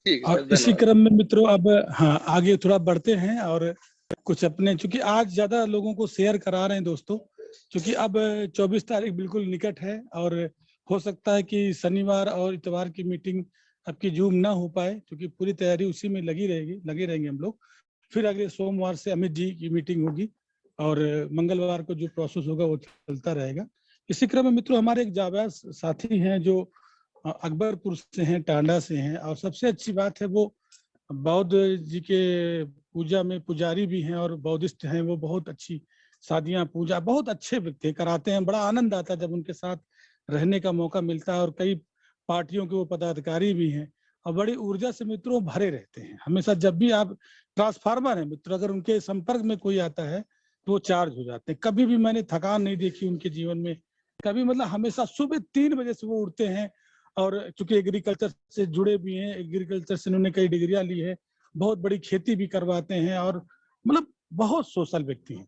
ठीक है सर, और इसी धन्यवाद। क्रम में मित्रों, अब हाँ आगे थोड़ा बढ़ते हैं और कुछ अपने, चूंकि आज ज्यादा लोगों को शेयर करा रहे हैं दोस्तों, क्योंकि अब 24 तारीख बिल्कुल निकट है और हो सकता है कि शनिवार और इतवार की मीटिंग अब की जूम ना हो पाए, क्योंकि पूरी तैयारी उसी में लगे रहेंगे हम लोग। फिर अगले सोमवार से अमित जी की मीटिंग होगी और मंगलवार को जो प्रोसेस होगा वो चलता रहेगा। इसी क्रम में मित्रों, हमारे एक जाबाज साथी हैं जो अकबरपुर से हैं, टांडा से हैं, और सबसे अच्छी बात है वो बौद्ध जी के पूजा में पुजारी भी हैं और बौद्धिस्ट हैं। वो बहुत अच्छी शादियां, पूजा बहुत अच्छे व्यक्ति कराते हैं। बड़ा आनंद आता है जब उनके साथ रहने का मौका मिलता है, और कई पार्टियों के वो पदाधिकारी भी हैं और बड़ी ऊर्जा से मित्रों भरे रहते हैं हमेशा। जब भी आप, ट्रांसफार्मर है मित्र, अगर उनके संपर्क में कोई आता है तो वो चार्ज हो जाते हैं। कभी भी मैंने थकान नहीं देखी उनके जीवन में, कभी, मतलब हमेशा सुबह 3 बजे से वो उठते हैं। और चूंकि एग्रीकल्चर से जुड़े भी हैं, एग्रीकल्चर से उन्होंने कई डिग्रियां ली है, बहुत बड़ी खेती भी करवाते हैं, और मतलब बहुत सोशल व्यक्ति हैं।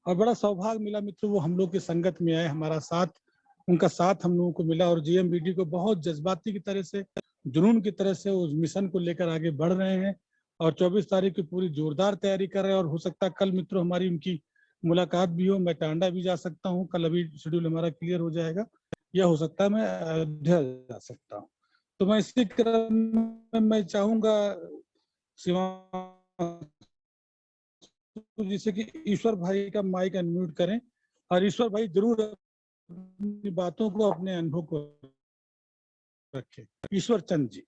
और बड़ा सौभाग्य मिला मित्र, वो हम लोग की संगत में आए, हमारा साथ, उनका साथ हम लोगों को मिला, और जेएमबीडी को बहुत जज्बाती की तरह से, जुनून की तरह से उस मिशन को लेकर आगे बढ़ रहे हैं। और 24 तारीख की पूरी जोरदार तैयारी कर रहे हैं। और हो सकता है कल मित्रों हमारी उनकी मुलाकात भी हो, मैं टांडा भी जा सकता हूँ कल, अभी शेड्यूल हमारा क्लियर हो जाएगा, या हो सकता है मैं अयोध्या जा सकता हूँ। तो मैं इसी क्रम में मैं चाहूंगा जिसे कि ईश्वर भाई का माइक अनम्यूट करें, और ईश्वर भाई जरूर अपनी बातों को, अपने अनुभव को रखें। ईश्वर चंद जी।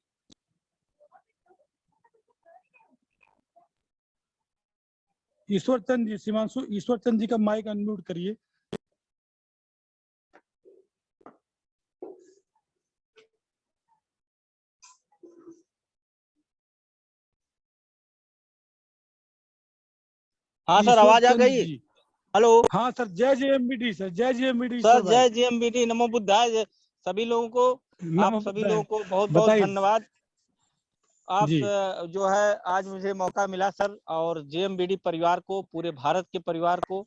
ईश्वर चंद जी, सीमांशु ईश्वर चंद जी का माइक अनम्यूट करिए। हाँ सर, ईश्वर आवाज आ चंद गई। जी। हेलो हाँ सर, जय जेएमबीडी सर, जय जेएमबीडी सर, ईश्वर भाई। जय जेएमबीडी, नमो बुद्धाय। सभी लोगों को, आप नमो सभी बुद्धाय। लोगों को बहुत बहुत बताइए धन्यवाद। आप जी। जो है आज मुझे मौका मिला सर, और जेएमबीडी परिवार को, पूरे भारत के परिवार को,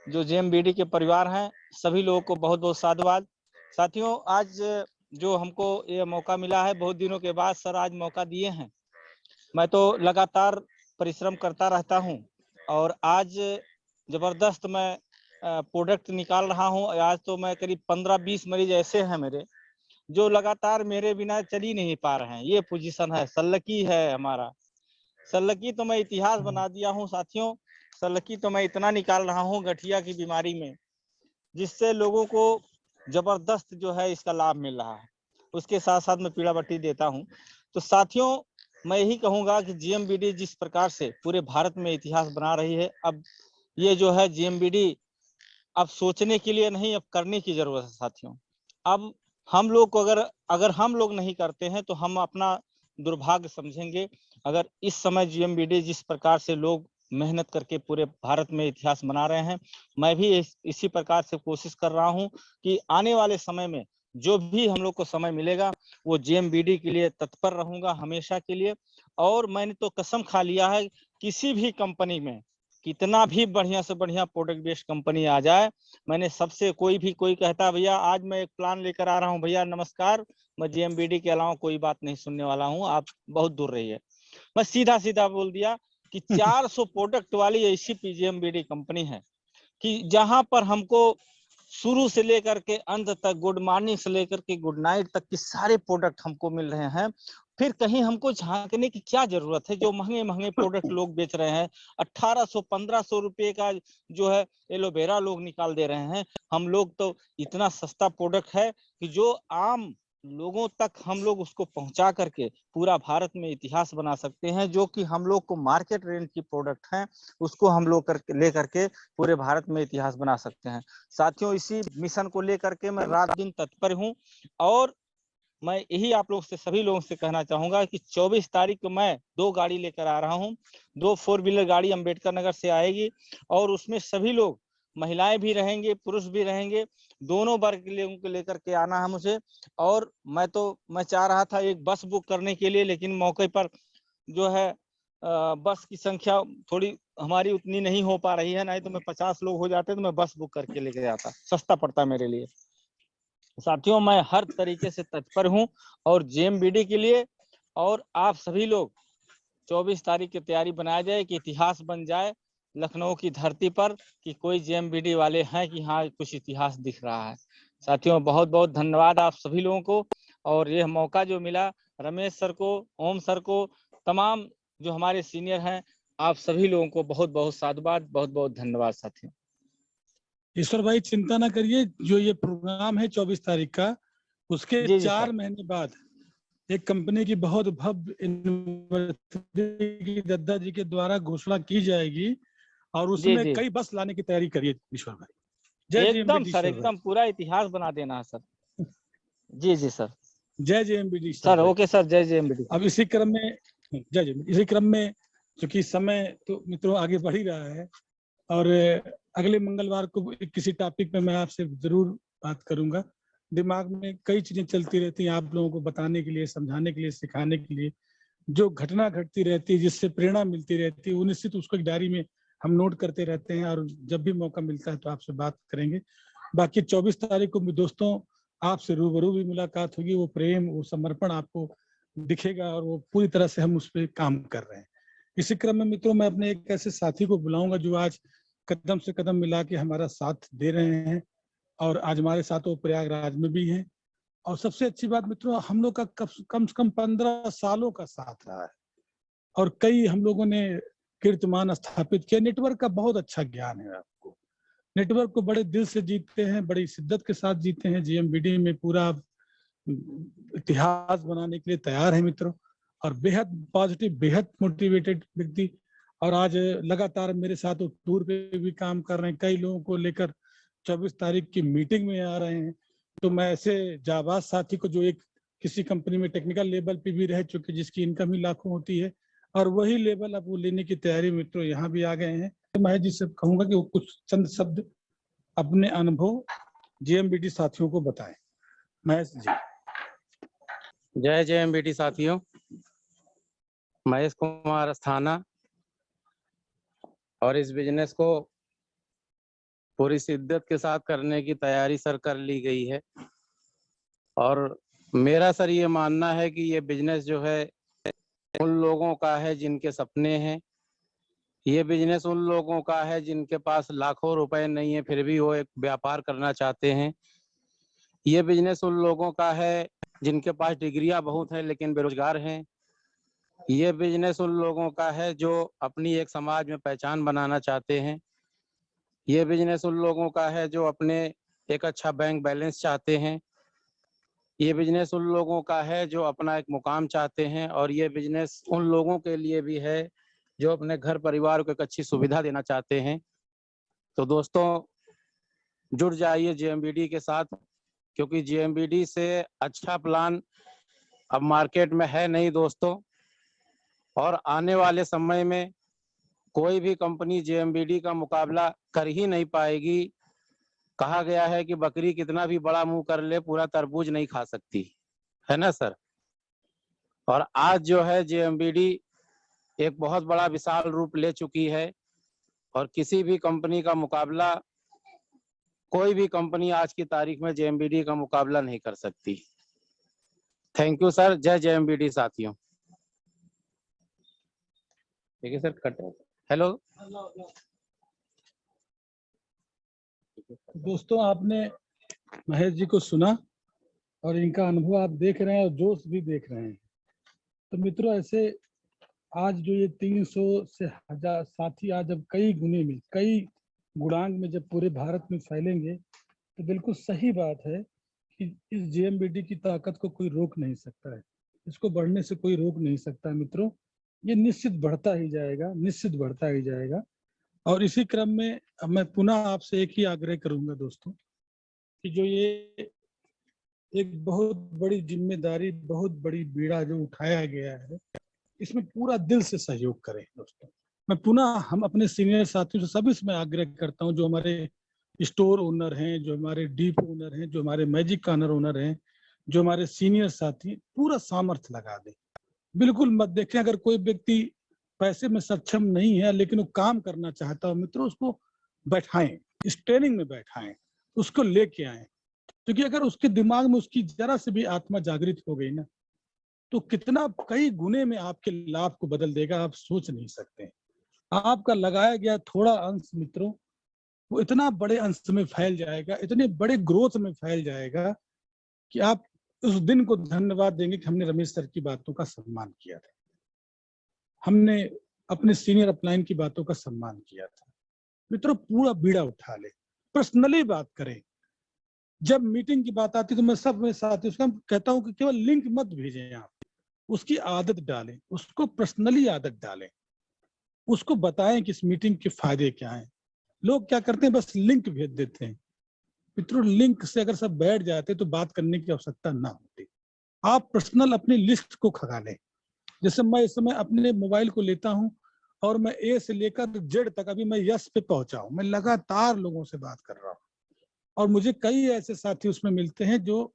जो जेएमबीडी के परिवार हैं, सभी लोगों को बहुत बहुत साधुवाद। साथियों, आज जो हमको ये मौका मिला है, बहुत दिनों के बाद सर आज मौका दिए हैं। मैं तो लगातार परिश्रम करता रहता हूँ, और आज जबरदस्त मैं प्रोडक्ट निकाल रहा हूँ। आज तो मैं करीब 15-20 मरीज ऐसे हैं मेरे, जो लगातार मेरे बिना चल ही नहीं पा रहे हैं। ये पोजीशन है, सल्लकी है हमारा। सल्लकी तो मैं इतिहास बना दिया हूँ साथियों। सल्लकी तो मैं इतना निकाल रहा हूँ गठिया की बीमारी में, जिससे लोगों को जबरदस्त जो है इसका लाभ मिल रहा है। उसके साथ साथ मैं पीड़ा बट्टी देता हूँ। तो साथियों, मैं यही कहूंगा कि जेएमबीडी जिस प्रकार से पूरे भारत में इतिहास बना रही है, अब ये जो है जेएमबीडी अब सोचने के लिए नहीं, अब करने की जरूरत है साथियों। अब हम लोग को अगर हम लोग नहीं करते हैं तो हम अपना दुर्भाग्य समझेंगे। अगर इस समय जेएमबीडी जिस प्रकार से लोग मेहनत करके पूरे भारत में इतिहास बना रहे हैं, मैं भी इसी प्रकार से कोशिश कर रहा हूं कि आने वाले समय में जो भी हम लोग को समय मिलेगा, वो जेएमबीडी के लिए तत्पर रहूंगा हमेशा के लिए। और मैंने तो कसम खा लिया है, किसी भी कंपनी में कितना भी बढ़िया से बढ़िया प्रोडक्ट बेस्ड कंपनी आ जाए, मैंने सबसे कोई कहता भैया आज मैं एक प्लान लेकर आ रहा हूँ, भैया नमस्कार, मैं जेएमबीडी के अलावा कोई बात नहीं सुनने वाला हूँ, आप बहुत दूर रहिए। मैं सीधा सीधा बोल दिया कि 400 प्रोडक्ट वाली ऐसी जेएमबीडी कंपनी है कि जहां पर हमको शुरू से लेकर के अंत तक, गुड मॉर्निंग से लेकर के गुड नाइट तक के सारे प्रोडक्ट हमको मिल रहे हैं। फिर कहीं हमको झांकने की क्या जरूरत है? जो महंगे महंगे प्रोडक्ट लोग बेच रहे हैं, 1800-1500 रुपए का जो है एलोवेरा लोग निकाल दे रहे हैं, हम लोग तो इतना सस्ता प्रोडक्ट है कि जो आम लोगों तक हम लोग उसको पहुंचा करके पूरा भारत में इतिहास बना सकते हैं। जो कि हम लोग को मार्केट रेंज की प्रोडक्ट है, उसको हम लोग लेकर के पूरे भारत में इतिहास बना सकते हैं। साथियों, इसी मिशन को लेकर के मैं रात दिन तत्पर हूं। और मैं यही आप लोग से, सभी लोगों से कहना चाहूंगा कि 24 तारीख को मैं 2 गाड़ी लेकर आ रहा हूं। 2 4 व्हीलर गाड़ी अंबेडकर नगर से आएगी और उसमें सभी लोग, महिलाएं भी रहेंगे, पुरुष भी रहेंगे, दोनों वर्ग के लोगों को लेकर के आना है मुझे। और मैं चाह रहा था एक बस बुक करने के लिए, लेकिन मौके पर जो है बस की संख्या थोड़ी हमारी उतनी नहीं हो पा रही है, नहीं तो मैं 50 लोग हो जाते तो मैं बस बुक करके लेके जाता, सस्ता पड़ता मेरे लिए। साथियों, मैं हर तरीके से तत्पर हूं और जेएमबीडी के लिए। और आप सभी लोग 24 तारीख की तैयारी बनाया जाए कि इतिहास बन जाए लखनऊ की धरती पर कि कोई जेएमबीडी वाले हैं, कि हाँ कुछ इतिहास दिख रहा है। साथियों, बहुत बहुत धन्यवाद आप सभी लोगों को। और यह मौका जो मिला रमेश सर को, ओम सर को, तमाम जो हमारे सीनियर हैं, आप सभी लोगों को बहुत बहुत साधुवाद, बहुत बहुत धन्यवाद साथियों। ईश्वर भाई चिंता ना करिए, जो ये प्रोग्राम है 24 तारीख का, उसके जी 4 सर। महीने बाद एक कंपनी की बहुत भव्य यूनिवर्सिटी दद्दा जी के द्वारा घोषणा की जाएगी और उसमें जी कई बस लाने की तैयारी करिए ईश्वर भाई। जय एकदम जेएमबीडी सर, ईश्वर भाई। एकदम पूरा इतिहास बना देना है सर। जी सर। जय जेएमबीडी ईश्वर सर भाई। ओके सर, जय जेएमबीडी। अब इसी क्रम में इसी क्रम में चूंकि समय तो मित्रों आगे बढ़ ही रहा है और अगले मंगलवार को किसी टॉपिक पे मैं आपसे जरूर बात करूंगा। दिमाग में कई चीजें चलती रहती हैं आप लोगों को बताने के लिए, समझाने के लिए, सिखाने के लिए। जो घटना घटती रहती है, जिससे प्रेरणा मिलती रहती है, वो निश्चित उसको एक डायरी में हम नोट करते रहते हैं और जब भी मौका मिलता है तो आपसे बात करेंगे। बाकी 24 तारीख को दोस्तों आपसे रूबरू भी मुलाकात होगी। वो प्रेम, वो समर्पण आपको दिखेगा और वो पूरी तरह से हम उस पर काम कर रहे हैं। इसी क्रम में मित्रों, मैं अपने एक ऐसे साथी को बुलाऊंगा जो आज कदम से कदम मिला के हमारा साथ दे रहे हैं और आज हमारे साथ वो प्रयागराज में भी हैं। और सबसे अच्छी बात मित्रों, हम लोग का कम से कम 15 सालों का साथ रहा है और कई हम लोगों ने कीर्तिमान स्थापित किया। नेटवर्क का बहुत अच्छा ज्ञान है आपको। नेटवर्क को बड़े दिल से जीतते हैं, बड़ी शिद्दत के साथ जीते हैं। जेएमबीडी में पूरा इतिहास बनाने के लिए तैयार है मित्रों और बेहद पॉजिटिव, बेहद मोटिवेटेड व्यक्ति। और आज लगातार मेरे साथ वो टूर पे भी काम कर रहे हैं, कई लोगों को लेकर 24 तारीख की मीटिंग में आ रहे हैं। तो मैं ऐसे जाबाज साथी को, जो एक किसी कंपनी में टेक्निकल लेवल पे भी रह चुके, जिसकी इनकम ही लाखों होती है और वही लेवल अब वो लेने की तैयारी मित्रों यहाँ भी आ गए हैं। तो मैं जिससे कहूंगा कि वो कुछ चंद शब्द अपने अनुभव जेएमबीडी साथियों को बताएं। महेश जी। जय जेएमबीडी साथियों, महेश कुमार अस्थाना। और इस बिजनेस को पूरी शिद्दत के साथ करने की तैयारी सर कर ली गई है। और मेरा सर ये मानना है कि ये बिजनेस जो है उन लोगों का है जिनके सपने हैं। ये बिजनेस उन लोगों का है जिनके पास लाखों रुपए नहीं है फिर भी वो एक व्यापार करना चाहते हैं। ये बिजनेस उन लोगों का है जिनके पास डिग्रियां बहुत हैं लेकिन बेरोजगार हैं। ये बिजनेस उन लोगों का है जो अपनी एक समाज में पहचान बनाना चाहते हैं। ये बिजनेस उन लोगों का है जो अपने एक अच्छा बैंक बैलेंस चाहते हैं। ये बिजनेस उन लोगों का है जो अपना एक मुकाम चाहते हैं। और ये बिजनेस उन लोगों के लिए भी है जो अपने घर परिवार को एक अच्छी सुविधा देना चाहते हैं। तो दोस्तों जुड़ जाइए जेएमबीडी के साथ, क्योंकि जेएमबीडी से अच्छा प्लान अब मार्केट में है नहीं दोस्तों। और आने वाले समय में कोई भी कंपनी जेएमबीडी का मुकाबला कर ही नहीं पाएगी। कहा गया है कि बकरी कितना भी बड़ा मुंह कर ले पूरा तरबूज नहीं खा सकती। है ना सर। और आज जो है JMBD एक बहुत बड़ा विशाल रूप ले चुकी है और किसी भी कंपनी का मुकाबला, कोई भी कंपनी आज की तारीख में JMBD का मुकाबला नहीं कर सकती। Thank you sir. जय JMBD साथियों। ठीक है सर, कट। हेलो दोस्तों, आपने महेश जी को सुना और इनका अनुभव आप देख रहे हैं और जोश भी देख रहे हैं। तो मित्रों, ऐसे आज जो ये 300 से 1000 साथी आज जब कई गुने में, कई गुणांक में जब पूरे भारत में फैलेंगे, तो बिल्कुल सही बात है कि इस JMBD की ताकत को कोई रोक नहीं सकता है, इसको बढ़ने से कोई रोक नहीं सकता है। मित्रों, ये निश्चित बढ़ता ही जाएगा, निश्चित बढ़ता ही जाएगा। और इसी क्रम में अब मैं पुनः आपसे एक ही आग्रह करूंगा दोस्तों, कि जो ये एक बहुत बड़ी जिम्मेदारी, बहुत बड़ी बीड़ा जो उठाया गया है, इसमें पूरा दिल से सहयोग करें दोस्तों। मैं पुनः हम अपने सीनियर साथियों से सभी इसमें आग्रह करता हूं, जो हमारे स्टोर ओनर हैं, जो हमारे डीप ओनर हैं, जो हमारे मैजिक कॉर्नर ओनर हैं, जो हमारे सीनियर साथी, पूरा सामर्थ्य लगा दें। बिल्कुल मत देखें अगर कोई व्यक्ति पैसे में सक्षम नहीं है लेकिन वो काम करना चाहता हो, मित्रों उसको बैठाएं, इस ट्रेनिंग में बैठाएं, उसको लेके आए। क्योंकि अगर उसके दिमाग में उसकी जरा से भी आत्मा जागृत हो गई ना, तो कितना कई गुने में आपके लाभ को बदल देगा, आप सोच नहीं सकते। आपका लगाया गया थोड़ा अंश मित्रों, वो इतना बड़े अंश में फैल जाएगा, इतने बड़े ग्रोथ में फैल जाएगा कि आप उस दिन को धन्यवाद देंगे कि हमने रमेश सर की बातों का सम्मान किया था, हमने अपने सीनियर अपलाइन की बातों का सम्मान किया था। मित्रों, पूरा बीड़ा उठा ले, पर्सनली बात करें। जब मीटिंग की बात आती तो मैं सब मेरे साथ उसका कहता हूं कि केवल लिंक मत भेजें, आप उसकी आदत डालें, उसको पर्सनली आदत डालें, उसको बताएं कि इस मीटिंग के फायदे क्या हैं। लोग क्या करते हैं, बस लिंक भेज देते हैं। मित्रों, लिंक से अगर सब बैठ जाते तो बात करने की आवश्यकता ना होती। आप पर्सनल अपनी लिस्ट को खंगालें। जैसे मैं इस समय अपने मोबाइल को लेता हूं और मैं A से लेकर Z तक, अभी मैं यस पे पहुंचा हूं, मैं लगातार लोगों से बात कर रहा हूं और मुझे कई ऐसे साथी उसमें मिलते हैं जो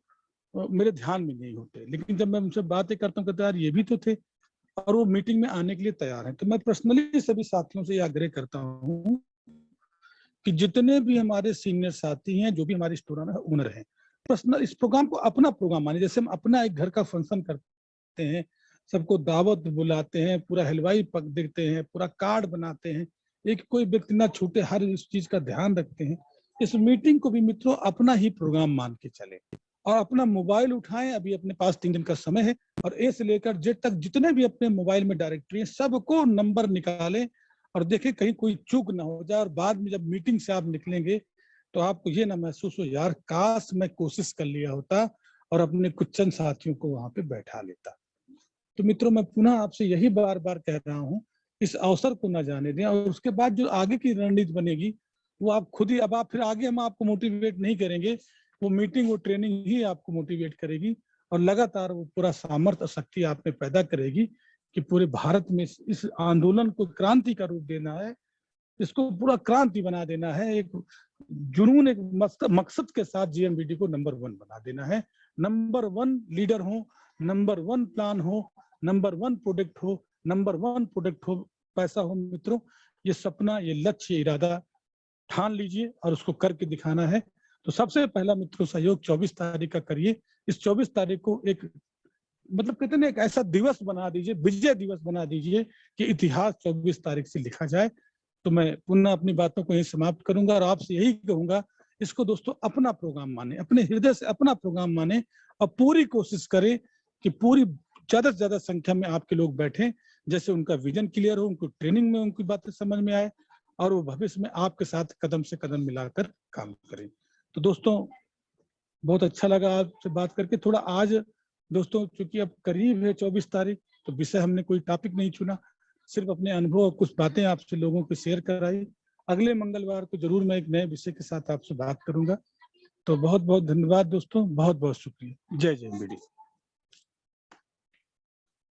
मेरे ध्यान में नहीं होते, लेकिन जब मैं उनसे बातें करता हूँ कहते यार ये भी तो थे, और वो मीटिंग में आने के लिए तैयार हैं। तो मैं पर्सनली सभी साथियों से ये आग्रह करता हूँ कि जितने भी हमारे सीनियर साथी हैं, जो भी हमारे स्टोर ओनर हैं, पर्सनल इस प्रोग्राम को अपना प्रोग्राम माने। जैसे हम अपना एक घर का फंक्शन करते हैं, सबको दावत बुलाते हैं, पूरा हलवाई पक देते हैं, पूरा कार्ड बनाते हैं, एक कोई व्यक्ति ना छूटे, हर इस चीज का ध्यान रखते हैं। इस मीटिंग को भी मित्रों अपना ही प्रोग्राम मान के चले और अपना मोबाइल उठाएं। अभी अपने पास 3 दिन का समय है और A से लेकर Z तक जितने भी अपने मोबाइल में डायरेक्टरी है, सबको नंबर निकालें और देखें कहीं कोई चूक ना हो जाए। और बाद में जब मीटिंग से आप निकलेंगे तो आपको ये ना महसूस हो यार काश मैं कोशिश कर लिया होता और अपने कुछ चंद साथियों को वहां पे बैठा लेता। तो मित्रों, मैं पुनः आपसे यही बार बार कह रहा हूँ, इस अवसर को ना जाने दें। और उसके बाद जो आगे की रणनीति बनेगी वो आप खुद ही, अब आप फिर आगे हम आपको मोटिवेट नहीं करेंगे, वो मीटिंग, वो ट्रेनिंग ही आपको मोटिवेट करेगी और लगातार वो पूरा सामर्थ्य, शक्ति आप में पैदा करेगी कि पूरे भारत में इस आंदोलन को क्रांति का रूप देना है, इसको पूरा क्रांति बना देना है। एक जुनून, एक मकसद के साथ JMBD को नंबर 1 बना देना है। नंबर 1 लीडर हो, नंबर 1 प्लान हो, नंबर 1 प्रोडक्ट हो, नंबर 1 प्रोडक्ट हो, पैसा हो। मित्रों, ये सपना, ये लक्ष्य, इरादा ठान लीजिए और उसको करके दिखाना है। तो सबसे पहला मित्रों सहयोग 24 तारीख का करिए। इस 24 तारीख को एक मतलब कहते हैं एक ऐसा दिवस बना दीजिए, विजय दिवस बना दीजिए कि इतिहास 24 तारीख से लिखा जाए। तो मैं पुनः अपनी बातों को यही समाप्त करूंगा और आपसे यही कहूंगा, इसको दोस्तों अपना प्रोग्राम माने, अपने हृदय से अपना प्रोग्राम माने और पूरी कोशिश करें कि पूरी ज्यादा से ज्यादा संख्या में आपके लोग बैठें, जैसे उनका विजन क्लियर हो, उनको ट्रेनिंग में उनकी बातें समझ में आए और वो भविष्य में आपके साथ कदम से कदम मिलाकर काम करें। तो दोस्तों, बहुत अच्छा लगा आपसे बात करके। थोड़ा आज दोस्तों चूंकि अब करीब है 24 तारीख, तो विषय हमने कोई टॉपिक नहीं चुना, सिर्फ अपने अनुभव और कुछ बातें आपसे लोगों को शेयर कराई। अगले मंगलवार को जरूर मैं एक नए विषय के साथ आपसे बात करूंगा। तो बहुत बहुत धन्यवाद दोस्तों, बहुत बहुत शुक्रिया। जय JMBD।